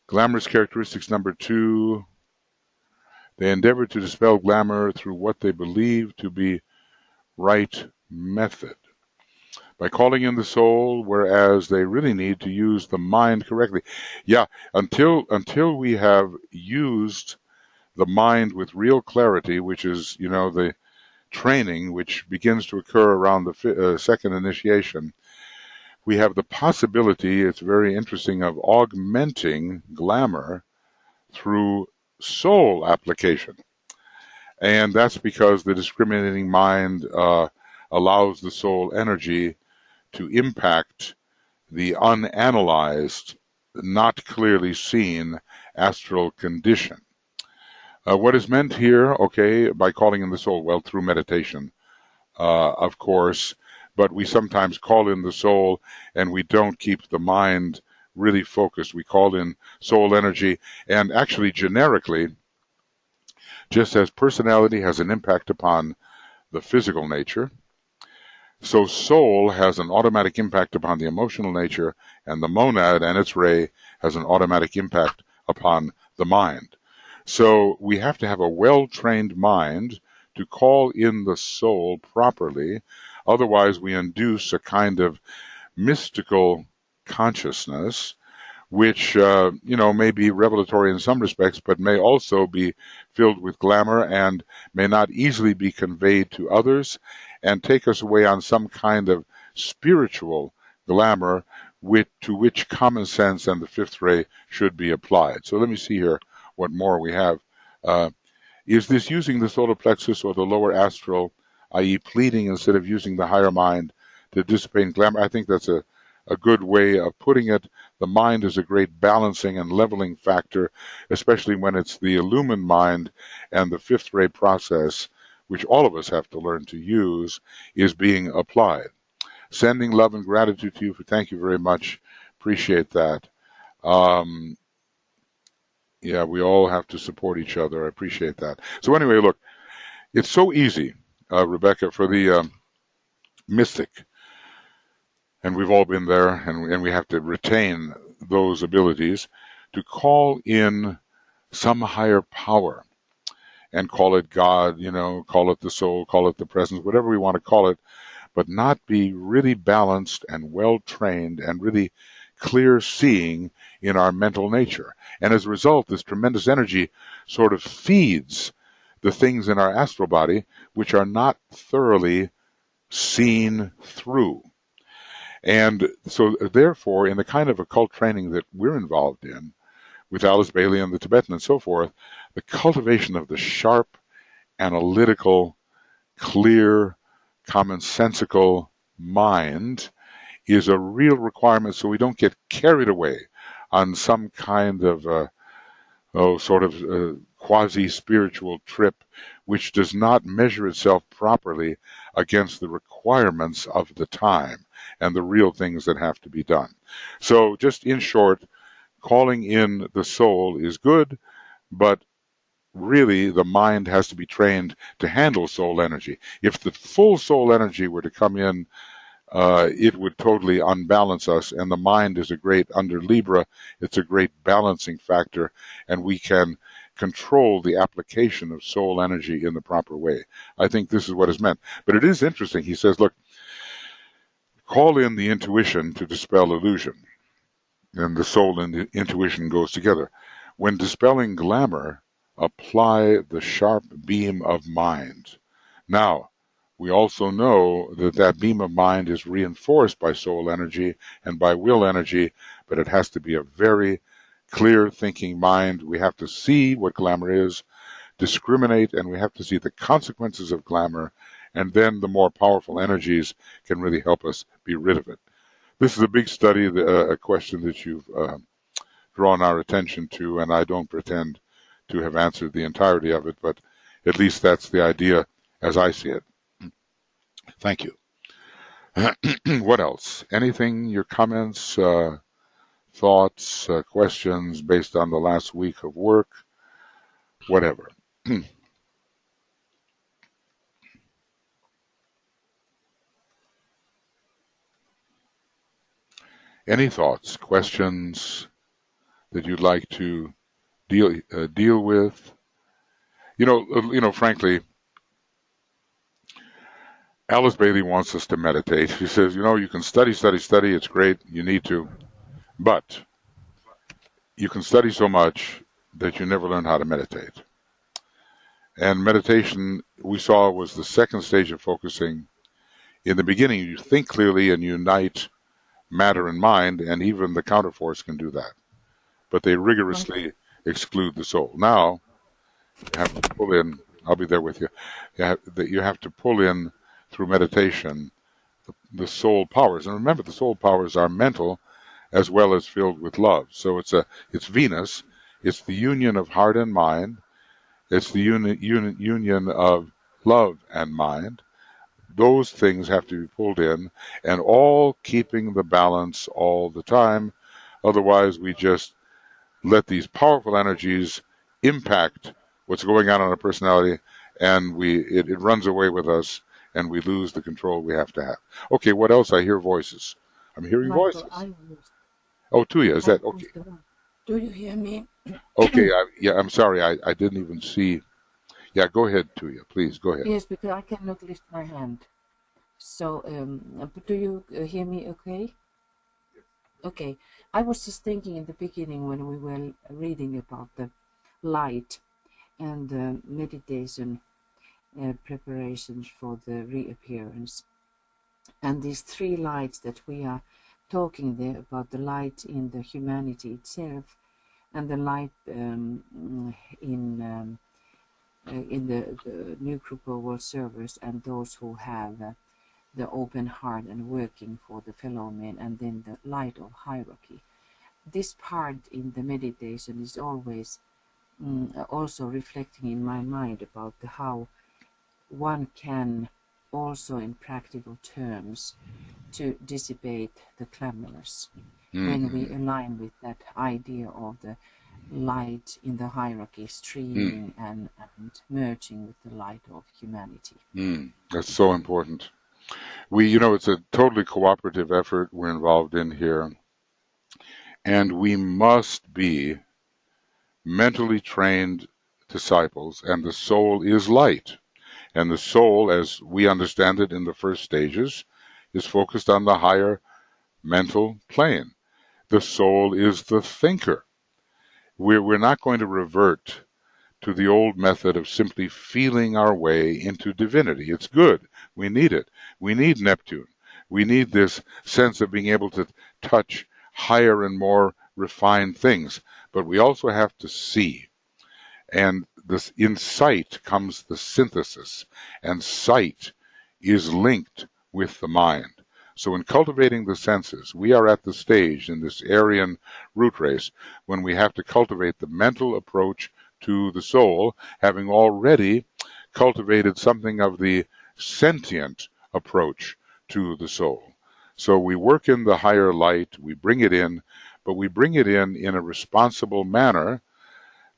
Glamorous characteristics number 2. They endeavor to dispel glamour through what they believe to be right method by calling in the soul, whereas they really need to use the mind correctly. Yeah, until we have used the mind with real clarity, which is, the training which begins to occur around the second initiation, we have the possibility, it's very interesting, of augmenting glamour through soul application. And that's because the discriminating mind allows the soul energy to impact the unanalyzed, not clearly seen astral condition. What is meant here, by calling in the soul? Well, through meditation, of course, but we sometimes call in the soul and we don't keep the mind really focused. We call in soul energy, and actually generically, just as personality has an impact upon the physical nature, so soul has an automatic impact upon the emotional nature, and the monad and its ray has an automatic impact upon the mind. So we have to have a well-trained mind to call in the soul properly. Otherwise, we induce a kind of mystical consciousness, which, may be revelatory in some respects, but may also be filled with glamour and may not easily be conveyed to others and take us away on some kind of spiritual glamour to which common sense and the fifth ray should be applied. So let me see here what more we have. Is this using the solar plexus or the lower astral, i.e. pleading instead of using the higher mind to dissipate glamour? I think that's a good way of putting it. The mind is a great balancing and leveling factor, especially when it's the illumined mind and the fifth ray process, which all of us have to learn to use, is being applied. Sending love and gratitude to you. Thank you very much. Appreciate that. Yeah, we all have to support each other. I appreciate that. So anyway, look, it's so easy, Rebecca, for the mystic, and we've all been there, and we have to retain those abilities to call in some higher power and call it God, call it the soul, call it the presence, whatever we want to call it, but not be really balanced and well-trained and really clear seeing in our mental nature. And as a result, this tremendous energy sort of feeds the things in our astral body which are not thoroughly seen through. And so therefore, in the kind of occult training that we're involved in, with Alice Bailey and the Tibetan and so forth, the cultivation of the sharp, analytical, clear, commonsensical mind is a real requirement so we don't get carried away on some kind of quasi-spiritual trip which does not measure itself properly against the requirements of the time and the real things that have to be done. So just in short, calling in the soul is good, but really the mind has to be trained to handle soul energy. If the full soul energy were to come in, it would totally unbalance us, and the mind is a great, under Libra, it's a great balancing factor, and we can control the application of soul energy in the proper way. I think this is what is meant. But it is interesting. He says, look, call in the intuition to dispel illusion. And the soul and the intuition goes together. When dispelling glamour, apply the sharp beam of mind. Now, we also know that that beam of mind is reinforced by soul energy and by will energy, but it has to be a very clear thinking mind. We have to see what glamour is, discriminate, and we have to see the consequences of glamour, and then the more powerful energies can really help us be rid of it. This is a big study, a question that you've drawn our attention to, and I don't pretend to have answered the entirety of it, but at least that's the idea as I see it. Thank you. What else? Anything, your comments, thoughts, questions based on the last week of work, whatever. Any thoughts, questions that you'd like to deal with? Frankly, Alice Bailey wants us to meditate. She says, you can study, it's great, you need to, but you can study so much that you never learn how to meditate. And meditation, we saw, was the second stage of focusing. In the beginning, you think clearly and unite matter and mind, and even the counterforce can do that. But they rigorously exclude the soul. Now, you have to pull in, I'll be there with you, you have to pull in through meditation the soul powers. And remember, the soul powers are mental as well as filled with love. So it's Venus. It's the union of heart and mind. It's the union of love and mind. Those things have to be pulled in, and all keeping the balance all the time. Otherwise, we just let these powerful energies impact what's going on in our personality, and it runs away with us, and we lose the control we have to have. Okay, what else? I hear voices. I'm hearing voices. Oh, Tuija, is that okay? Do you hear me? Okay, I'm sorry, I didn't even see. Yeah, go ahead, Tuija, please, go ahead. Yes, because I cannot lift my hand. So, do you hear me okay? Okay, I was just thinking in the beginning when we were reading about the light and the meditation preparations for the reappearance. And these three lights that we are talking there about, the light in the humanity itself, and the light in the new group of world servers, and those who have the open heart and working for the fellow men, and then the light of hierarchy. This part in the meditation is always also reflecting in my mind about how one can also in practical terms to dissipate the glamours when we align with that idea of the light in the hierarchy streaming and merging with the light of humanity. That's so important. It's a totally cooperative effort we're involved in here, and we must be mentally trained disciples, and the soul is light. And the soul, as we understand it in the first stages, is focused on the higher mental plane. The soul is the thinker. We're not going to revert to the old method of simply feeling our way into divinity. It's good. We need it. We need Neptune. We need this sense of being able to touch higher and more refined things. But we also have to see. And in sight comes the synthesis, and sight is linked with the mind. So in cultivating the senses, we are at the stage in this Aryan root race when we have to cultivate the mental approach to the soul, having already cultivated something of the sentient approach to the soul. So we work in the higher light, we bring it in, but we bring it in a responsible manner.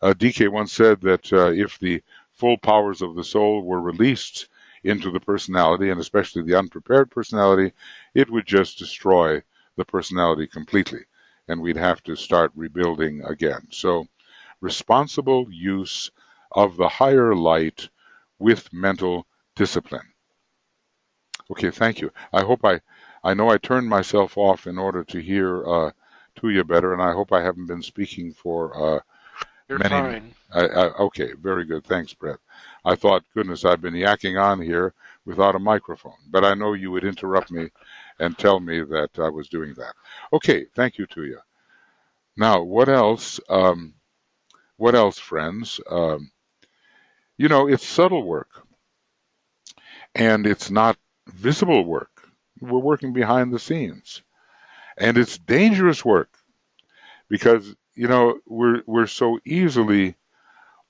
DK once said that if the full powers of the soul were released into the personality, and especially the unprepared personality, it would just destroy the personality completely, and we'd have to start rebuilding again. So responsible use of the higher light with mental discipline. Okay, thank you. I know I turned myself off in order to hear Tuija better, and I hope I haven't been speaking for You're many. fine. Okay, very good. Thanks, Brett. I thought, goodness, I've been yakking on here without a microphone, but I know you would interrupt me and tell me that I was doing that. Okay, thank you, Tuija. Now, what else? What else, friends? It's subtle work, and it's not visible work. We're working behind the scenes, and it's dangerous work because we're so easily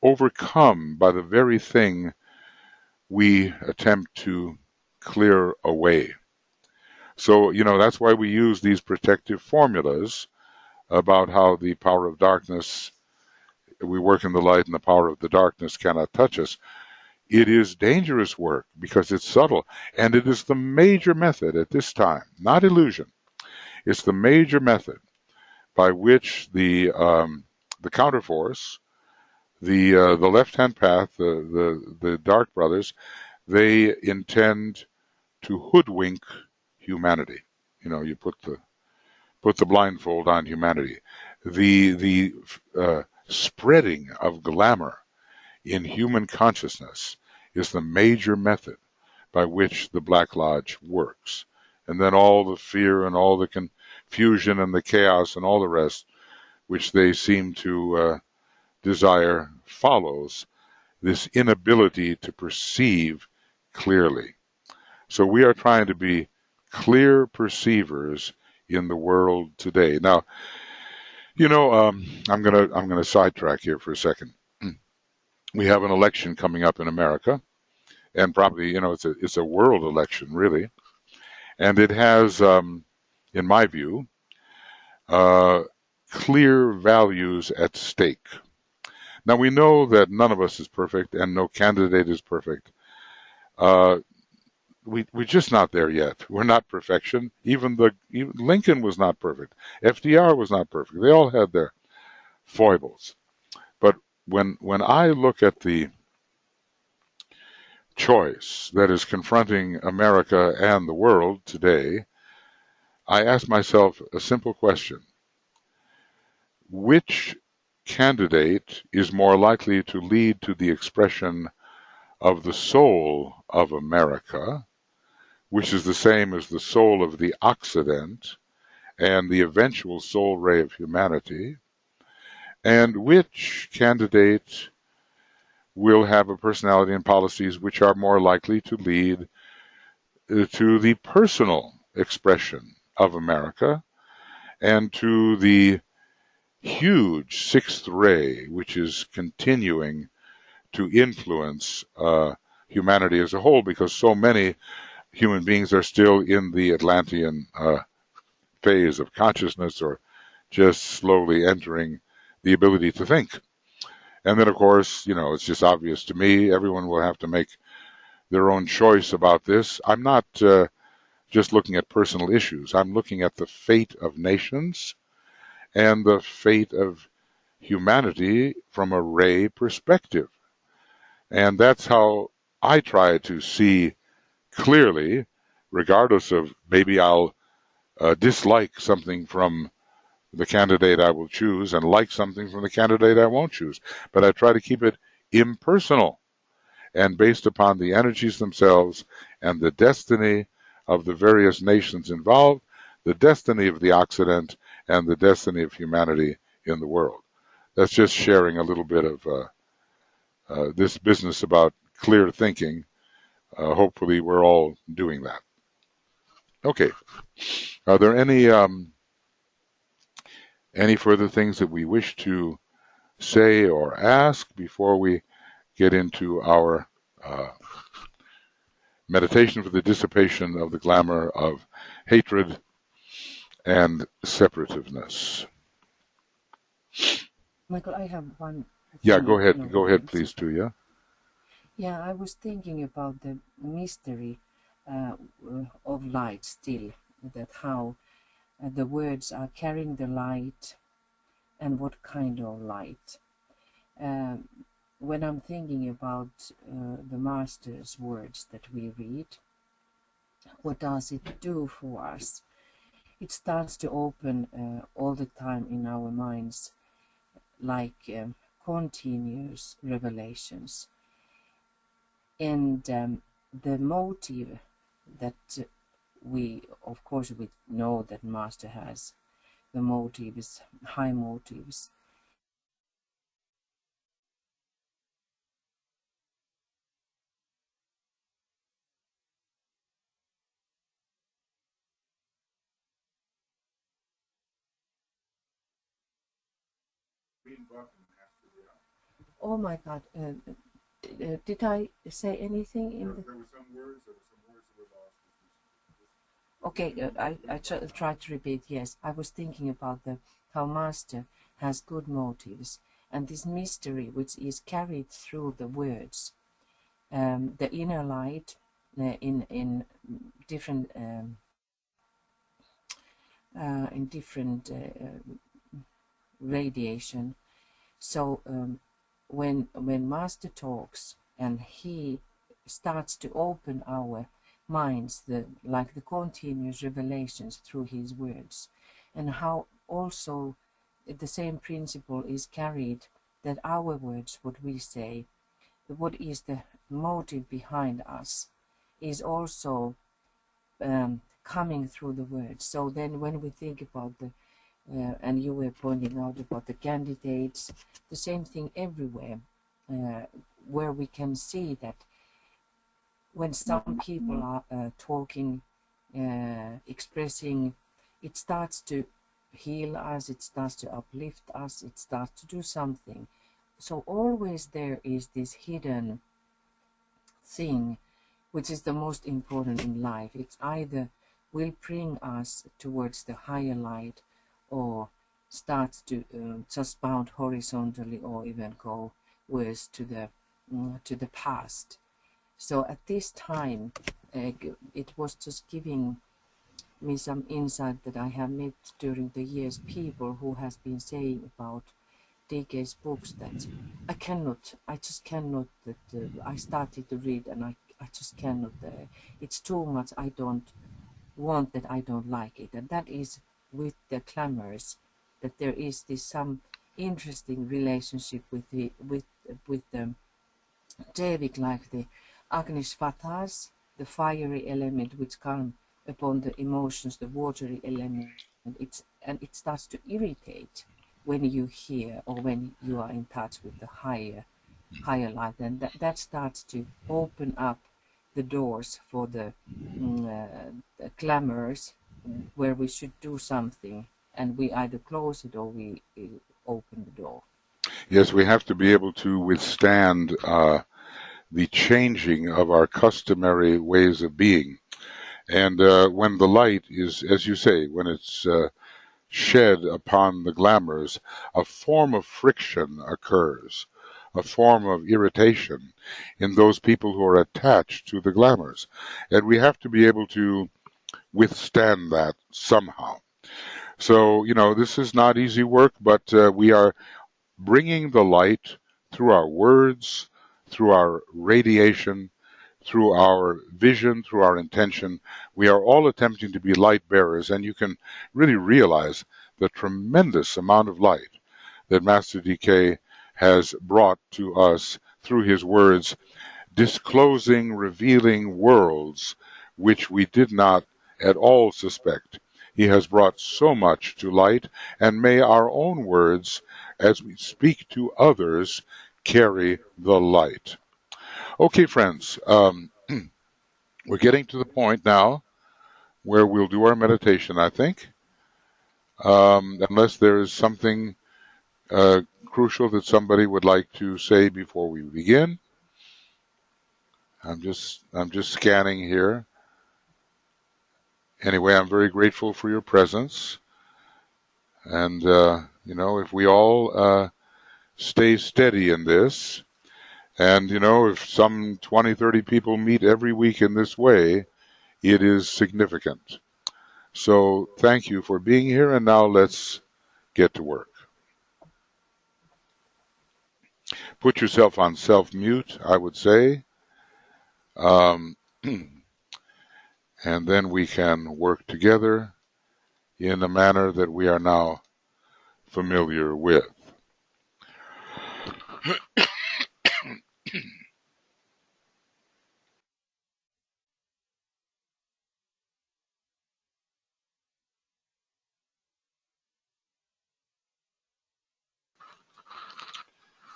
overcome by the very thing we attempt to clear away. So, that's why we use these protective formulas about how the power of darkness, we work in the light and the power of the darkness cannot touch us. It is dangerous work because it's subtle, and it is the major method at this time, not illusion. It's the major method by which the counterforce, the left-hand path, the Dark Brothers, they intend to hoodwink humanity. You put the blindfold on humanity. The spreading of glamour in human consciousness is the major method by which the Black Lodge works. And then all the fear and all the confusion and the chaos and all the rest, which they seem to desire, follows this inability to perceive clearly. So we are trying to be clear perceivers in the world today. Now, I'm gonna sidetrack here for a second. We have an election coming up in America, and probably it's a world election really, and it has, in my view, clear values at stake. Now we know that none of us is perfect, and no candidate is perfect. We're just not there yet. We're not perfection. Even Lincoln was not perfect. FDR was not perfect. They all had their foibles. But when I look at the choice that is confronting America and the world today, I ask myself a simple question. Which candidate is more likely to lead to the expression of the soul of America, which is the same as the soul of the Occident and the eventual soul ray of humanity, and which candidate will have a personality and policies which are more likely to lead to the personal expression of America and to the huge sixth ray, which is continuing to influence humanity as a whole, because so many human beings are still in the Atlantean phase of consciousness, or just slowly entering the ability to think. And then, of course, it's just obvious to me, everyone will have to make their own choice about this. I'm not just looking at personal issues. I'm looking at the fate of nations and the fate of humanity from a ray perspective. And that's how I try to see clearly, regardless of maybe I'll dislike something from the candidate I will choose and like something from the candidate I won't choose. But I try to keep it impersonal and based upon the energies themselves and the destiny of the various nations involved, the destiny of the Occident, and the destiny of humanity in the world. That's just sharing a little bit of this business about clear thinking. Hopefully we're all doing that. Okay. Are there any further things that we wish to say or ask before we get into our uh, meditation for the dissipation of the glamour of hatred and separativeness? Michael, I have one Yeah, thing go in ahead. Go ahead, mind. please, Tuija. Yeah, I was thinking about the mystery uh, of light still, that how the words are carrying the light and what kind of light. Um, when I'm thinking about the Master's words that we read, what does it do for us? It starts to open all the time in our minds like continuous revelations. And the motive that we, of course, we know that Master has the motives, high motives. Oh my God! Did I say anything in the? There were some words. There were some words that were lost. Okay, I tried to repeat. Yes, I was thinking about the how Master has good motives, and this mystery which is carried through the words, the inner light, in different radiation. So when Master talks and he starts to open our minds, like the continuous revelations through his words, and how also the same principle is carried, that our words, what we say, what is the motive behind us, is also coming through the words. So then when we think about the and you were pointing out about the candidates, the same thing everywhere, uh, where we can see that when some people are talking, expressing, it starts to heal us, it starts to uplift us, it starts to do something. So always there is this hidden thing which is the most important in life. It's either will bring us towards the higher light, or starts to just bound horizontally, or even go worse to the past. So at this time, it was just giving me some insight that I have met during the years people who has been saying about DK's books that I just cannot, that I started to read and I just cannot, it's too much, I don't want that, I don't like it. And that is with the glamours, that there is this some interesting relationship with the Devik, like the Agnisvatas, the fiery element which come upon the emotions, the watery element, and it starts to irritate when you hear or when you are in touch with the higher light, and that starts to open up the doors for the glamours, where we should do something, and we either close it or we open the door. Yes, we have to be able to withstand the changing of our customary ways of being. And when the light is, as you say, when it's shed upon the glamours, a form of friction occurs, a form of irritation in those people who are attached to the glamours. And we have to be able to withstand that somehow. So, this is not easy work, but we are bringing the light through our words, through our radiation, through our vision, through our intention. We are all attempting to be light bearers, and you can really realize the tremendous amount of light that Master DK has brought to us through his words, disclosing, revealing worlds which we did not at all suspect. He has brought so much to light, and may our own words, as we speak to others, carry the light. Okay, friends, we're getting to the point now where we'll do our meditation, I think. Unless there is something crucial that somebody would like to say before we begin? I'm just scanning here. Anyway, I'm very grateful for your presence. And, if we all stay steady in this, and, if some 20, 30 people meet every week in this way, it is significant. So thank you for being here, and now let's get to work. Put yourself on self-mute, I would say. And then we can work together in a manner that we are now familiar with.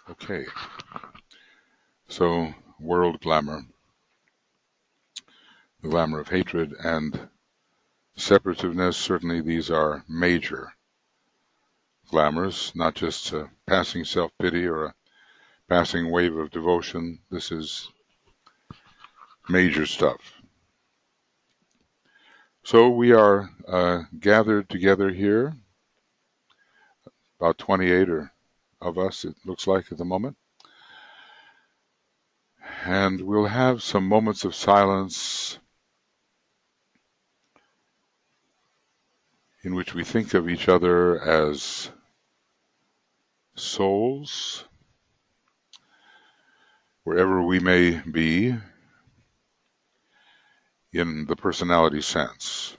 Okay, so world glamour, the glamour of hatred and separativeness, certainly these are major glamours, not just a passing self-pity or a passing wave of devotion. This is major stuff. So we are gathered together here, about 28 of us, it looks like at the moment. And we'll have some moments of silence in which we think of each other as souls, wherever we may be in the personality sense.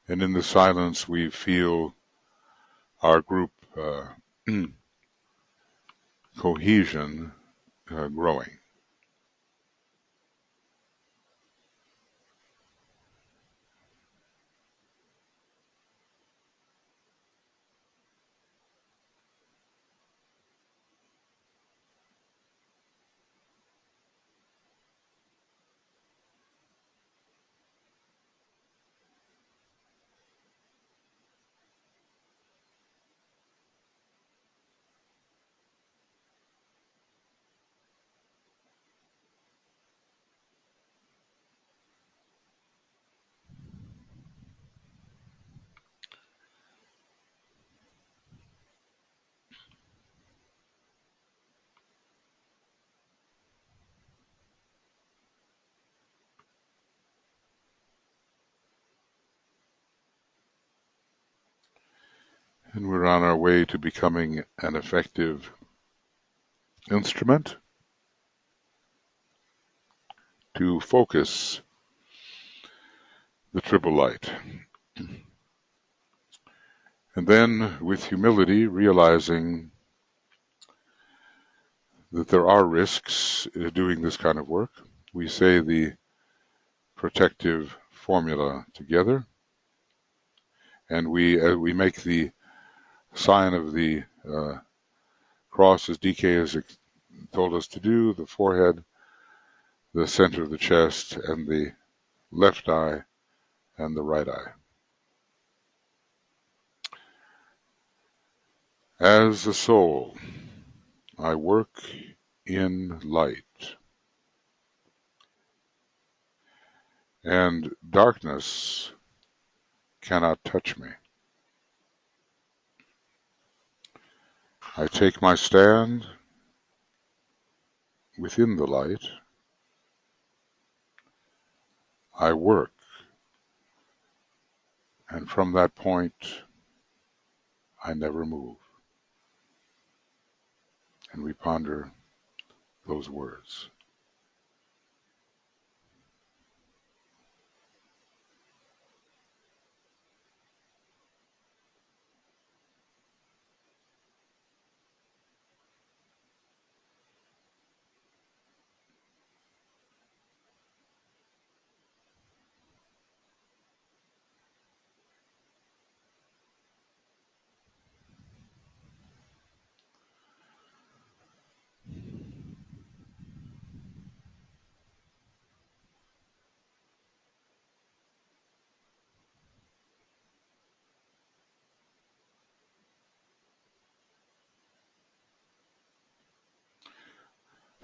And in the silence, we feel our group cohesion growing. And we're on our way to becoming an effective instrument to focus the triple light. And then, with humility, realizing that there are risks doing this kind of work, we say the protective formula together, and we make the sign of the cross as DK has told us to do, the forehead, the center of the chest, and the left eye and the right eye. As a soul, I work in light, and darkness cannot touch me. I take my stand within the light. I work, and from that point, I never move. And we ponder those words.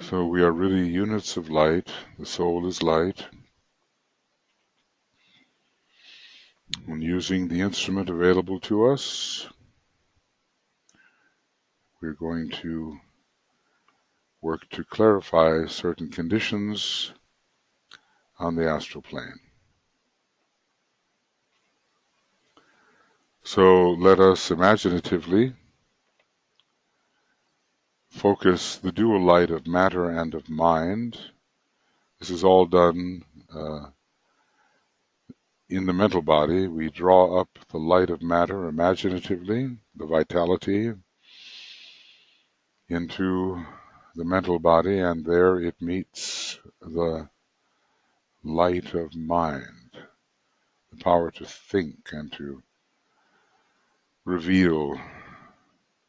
So we are really units of light. The soul is light. When using the instrument available to us, we're going to work to clarify certain conditions on the astral plane. So let us imaginatively focus the dual light of matter and of mind. This is all done in the mental body. We draw up the light of matter imaginatively, the vitality, into the mental body, and there it meets the light of mind, the power to think and to reveal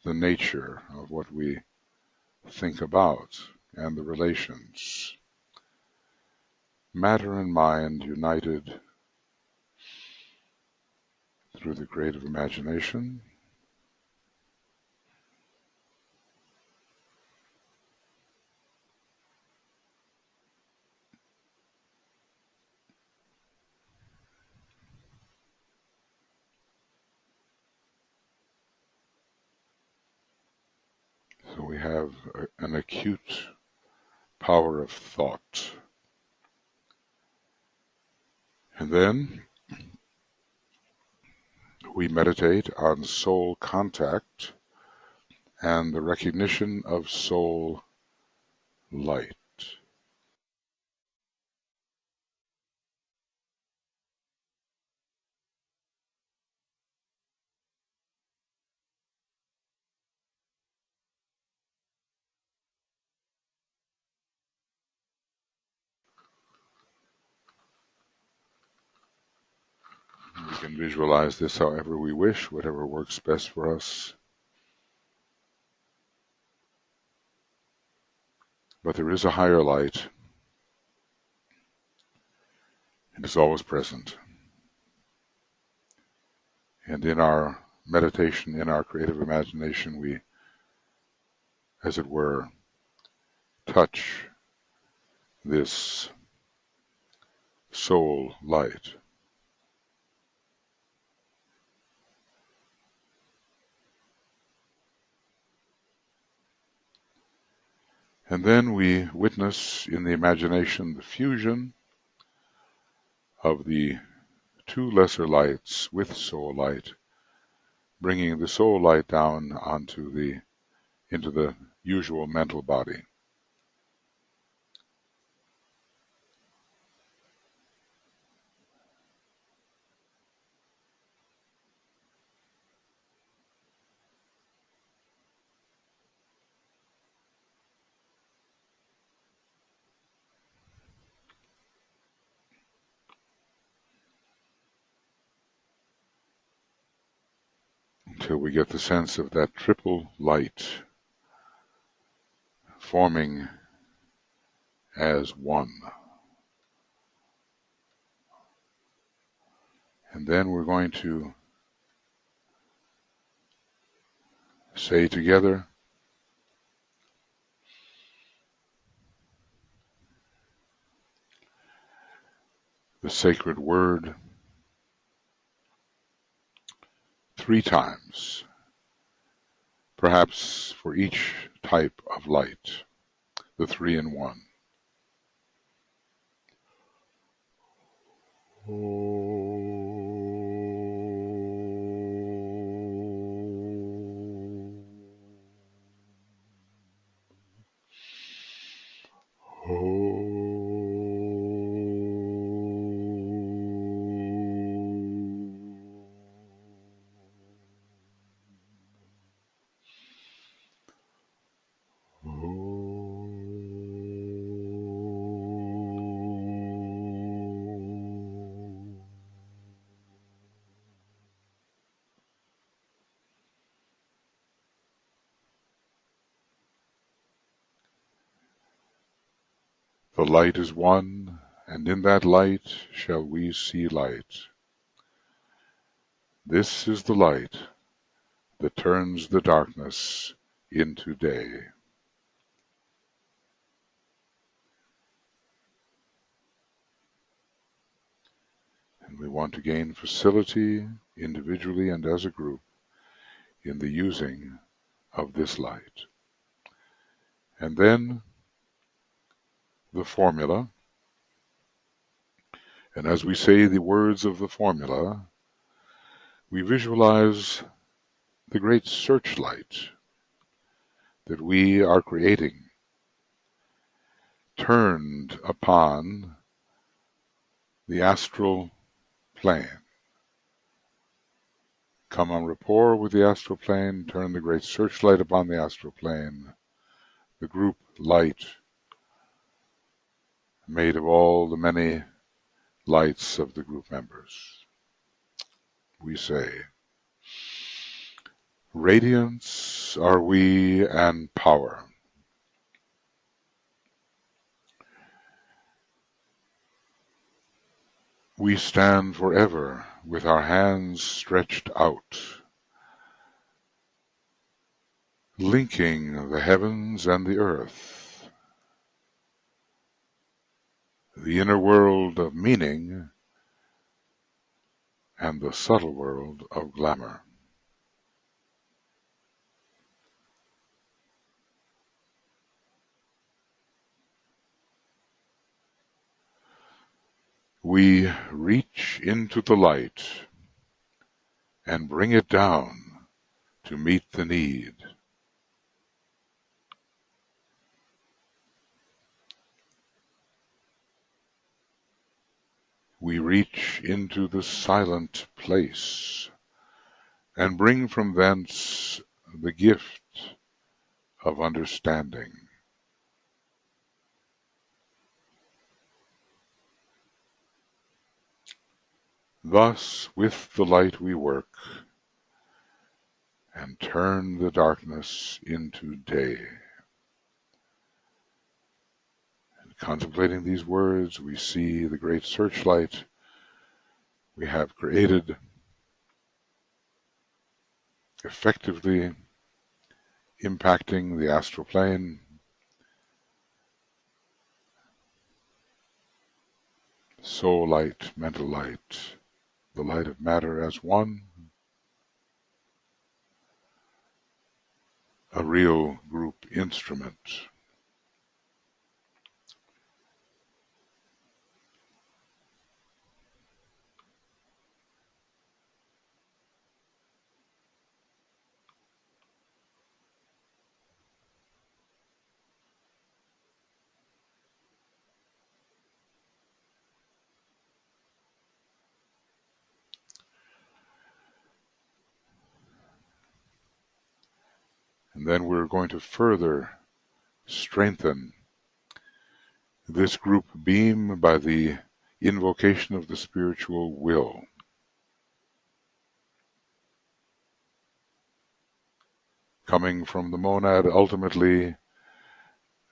the nature of what we think about and the relations. Matter and mind united through the creative imagination. So we have an acute power of thought. And then we meditate on soul contact and the recognition of soul light. We can visualize this however we wish, whatever works best for us. But there is a higher light. It is always present. And in our meditation, in our creative imagination, we, as it were, touch this soul light. And then we witness in the imagination the fusion of the two lesser lights with soul light, bringing the soul light down into the usual mental body. Until we get the sense of that triple light forming as one. And then we're going to say together, the sacred word 3 times, perhaps for each type of light, the 3 in 1. The light is one, and in that light shall we see light. This is the light that turns the darkness into day. And we want to gain facility individually and as a group in the using of this light. And then the formula. And as we say the words of the formula, we visualize the great searchlight that we are creating, turned upon the astral plane. Come en rapport with the astral plane, turn the great searchlight upon the astral plane, the group light made of all the many lights of the group members. We say, radiance are we and power. We stand forever with our hands stretched out, linking the heavens and the earth, the inner world of meaning and the subtle world of glamour. We reach into the light and bring it down to meet the need. We reach into the silent place and bring from thence the gift of understanding. Thus with the light we work and turn the darkness into day. And contemplating these words, we see the great searchlight we have created effectively impacting the astral plane, soul light, mental light, the light of matter as one, a real group instrument. And then we're going to further strengthen this group beam by the invocation of the spiritual will. Coming from the monad ultimately,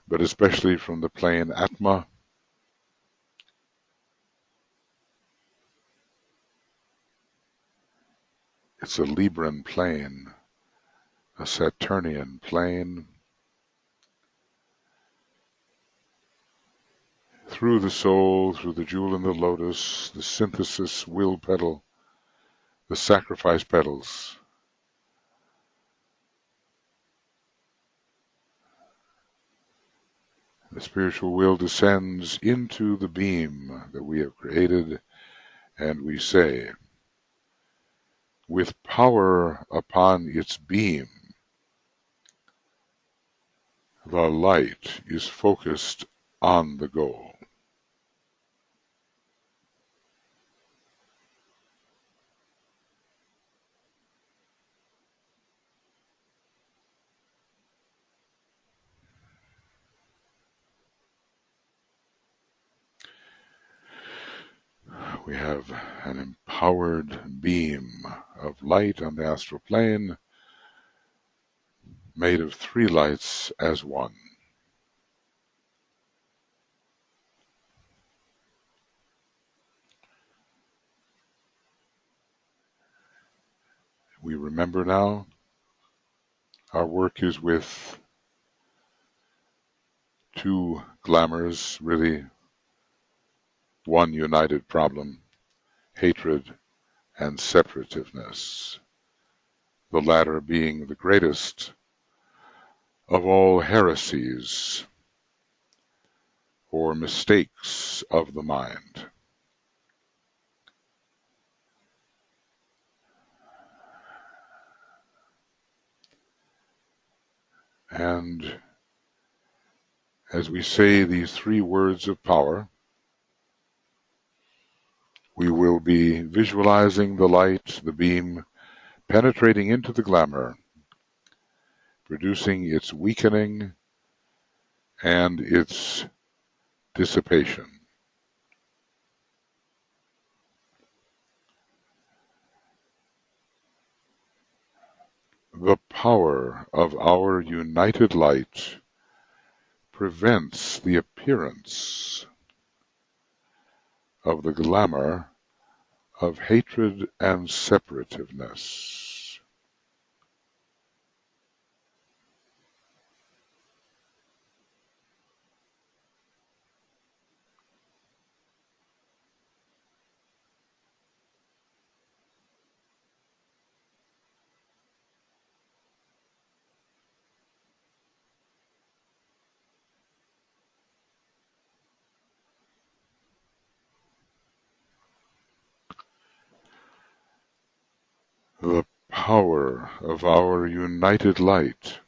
but especially from the plane Atma, it's a Libran plane, a Saturnian plane. Through the soul, through the jewel in the lotus, the synthesis will petal, the sacrifice petals, the spiritual will descends into the beam that we have created, and we say, with power upon its beam, the light is focused on the goal. We have an empowered beam of light on the astral plane, made of three lights as one. We remember now our work is with two glamours, really one united problem, hatred, and separativeness, the latter being the greatest of all heresies or mistakes of the mind. And as we say these three words of power, we will be visualizing the light, the beam, penetrating into the glamour, producing its weakening and its dissipation. The power of our united light prevents the appearance of the glamour of hatred and separativeness. The power of our united light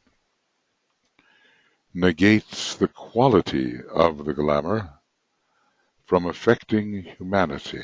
negates the quality of the glamour from affecting humanity.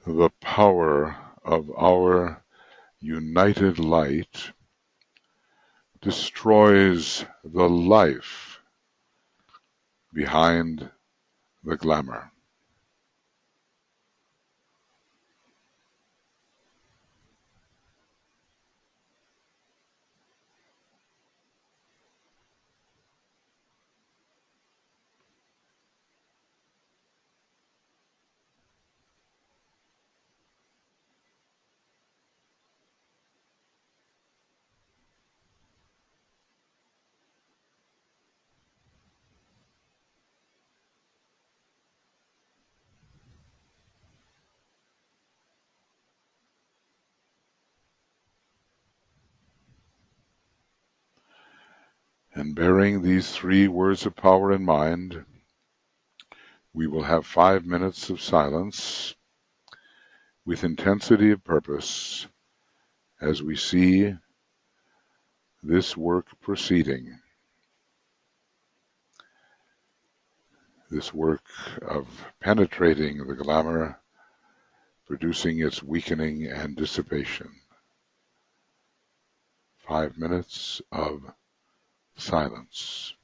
The power of our united light destroys the life behind the glamour. And bearing these three words of power in mind, we will have 5 minutes of silence with intensity of purpose as we see this work proceeding, this work of penetrating the glamour, producing its weakening and dissipation. 5 minutes of silence.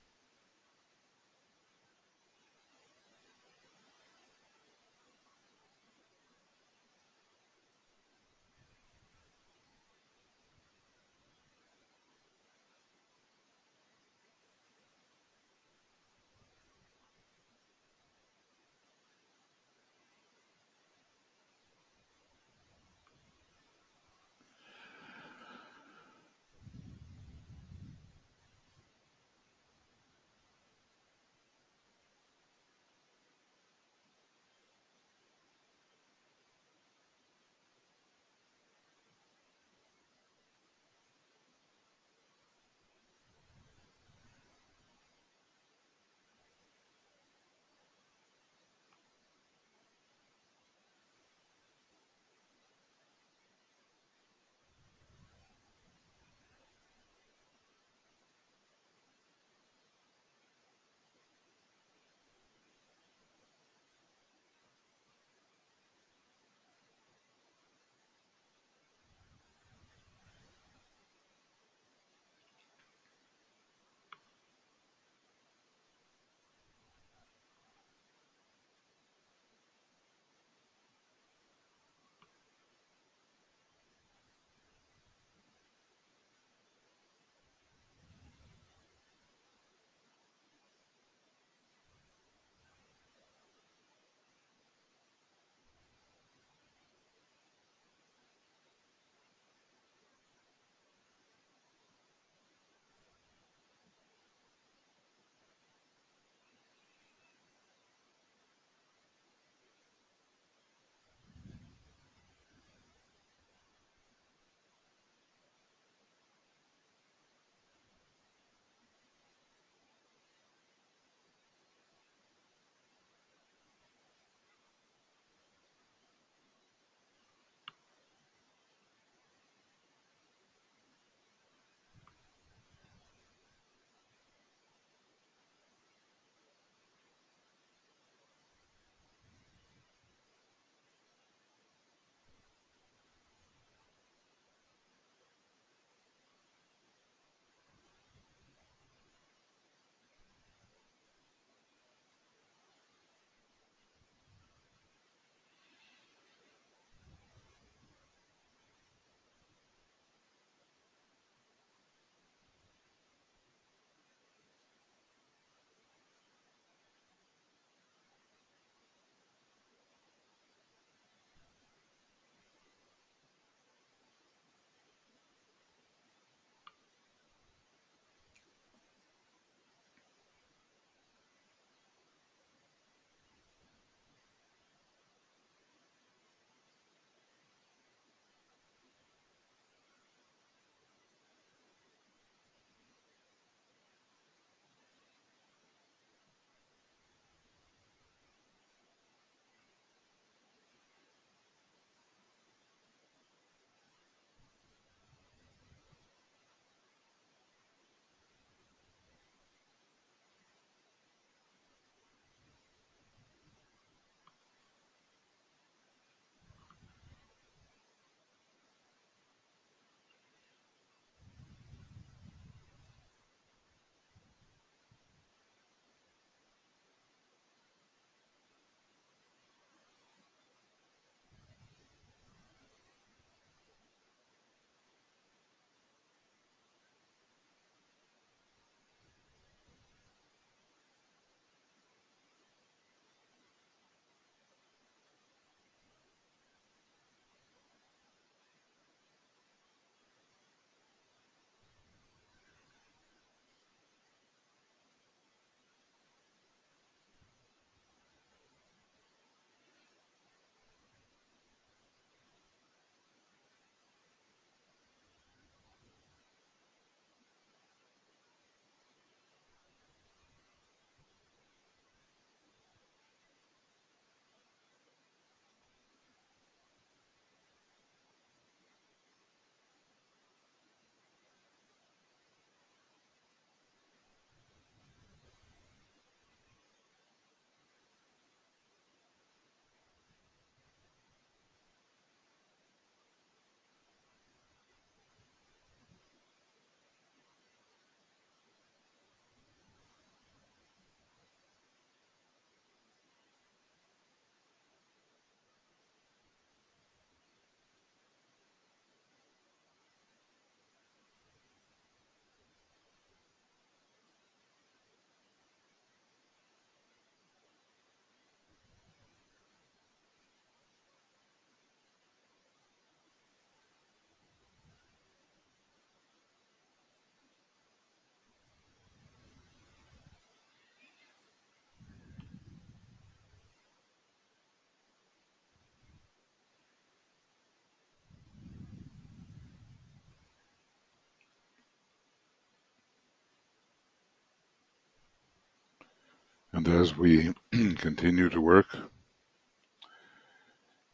And as we continue to work,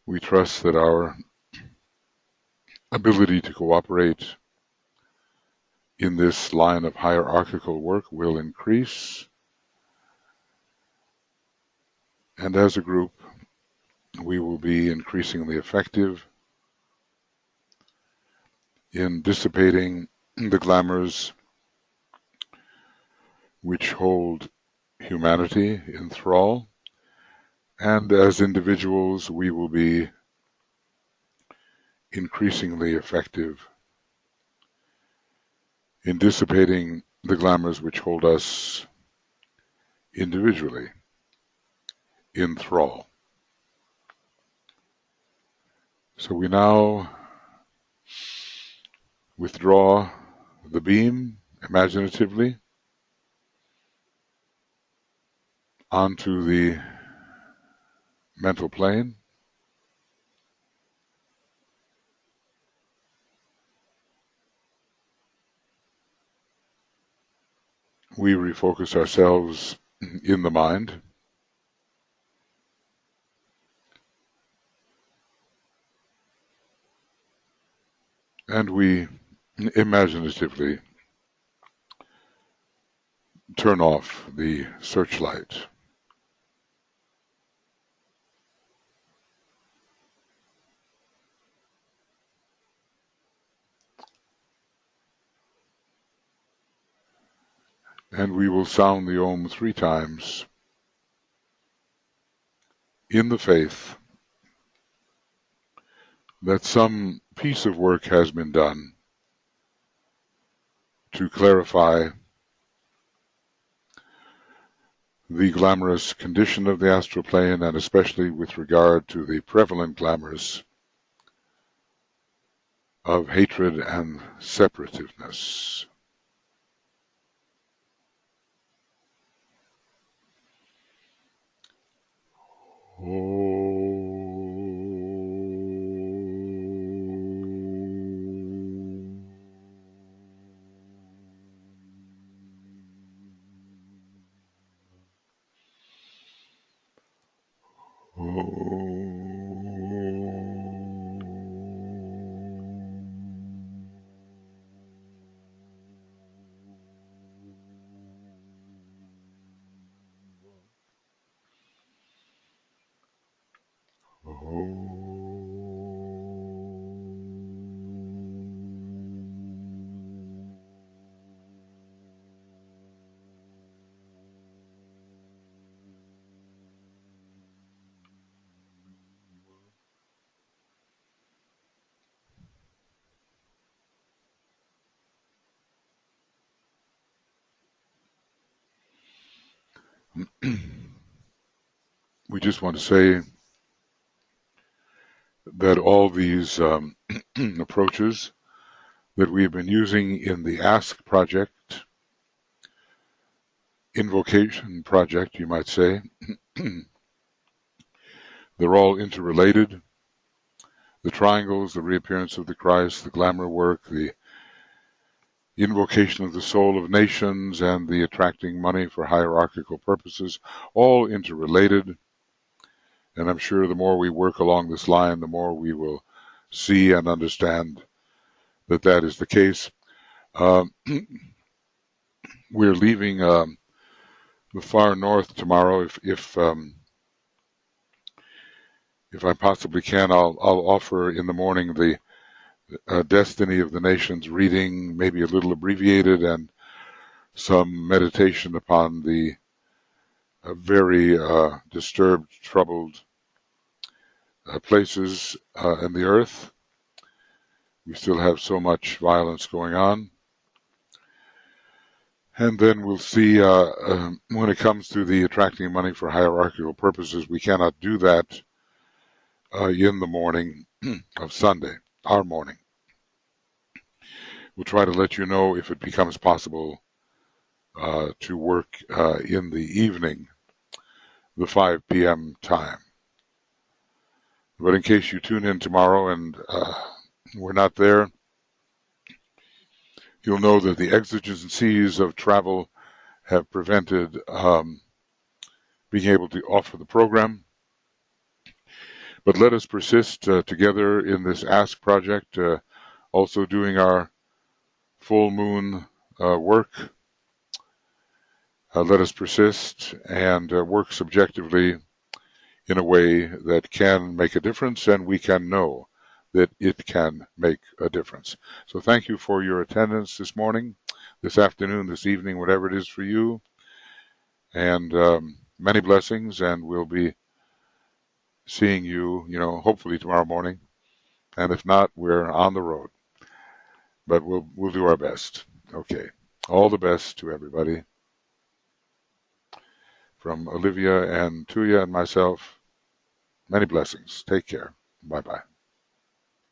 we trust that our ability to cooperate in this line of hierarchical work will increase. And as a group, we will be increasingly effective in dissipating the glamours which hold humanity in thrall. And as individuals, we will be increasingly effective in dissipating the glamours which hold us individually in thrall. So we now withdraw the beam imaginatively onto the mental plane. We refocus ourselves in the mind. And we imaginatively turn off the searchlight. And we will sound the Om 3 times in the faith that some piece of work has been done to clarify the glamorous condition of the astral plane, and especially with regard to the prevalent glamours of hatred and separativeness. We just want to say that all these approaches that we have been using in the Ask project, invocation project, you might say, they're all interrelated. The triangles, the reappearance of the Christ, the glamour work, the invocation of the soul of nations, and the attracting money for hierarchical purposes, all interrelated. And I'm sure the more we work along this line, the more we will see and understand that that is the case. We're leaving the far north tomorrow. If I possibly can, I'll offer in the morning the Destiny of the Nations reading, maybe a little abbreviated, and some meditation upon the very disturbed, troubled places in the earth. We still have so much violence going on. And then we'll see when it comes to the attracting money for hierarchical purposes, we cannot do that in the morning of Sunday, our morning. We'll try to let you know if it becomes possible to work in the evening, the 5 p.m. time. But in case you tune in tomorrow and we're not there, you'll know that the exigencies of travel have prevented being able to offer the program. But let us persist together in this Ask project, also doing our full moon work. Let us persist and work subjectively in a way that can make a difference, and we can know that it can make a difference. So thank you for your attendance this morning, this afternoon, this evening, whatever it is for you. And many blessings, and we'll be seeing you, hopefully tomorrow morning. And if not, we're on the road. But we'll do our best. Okay. All the best to everybody. From Olivia and Tuija and myself, many blessings. Take care. Bye-bye.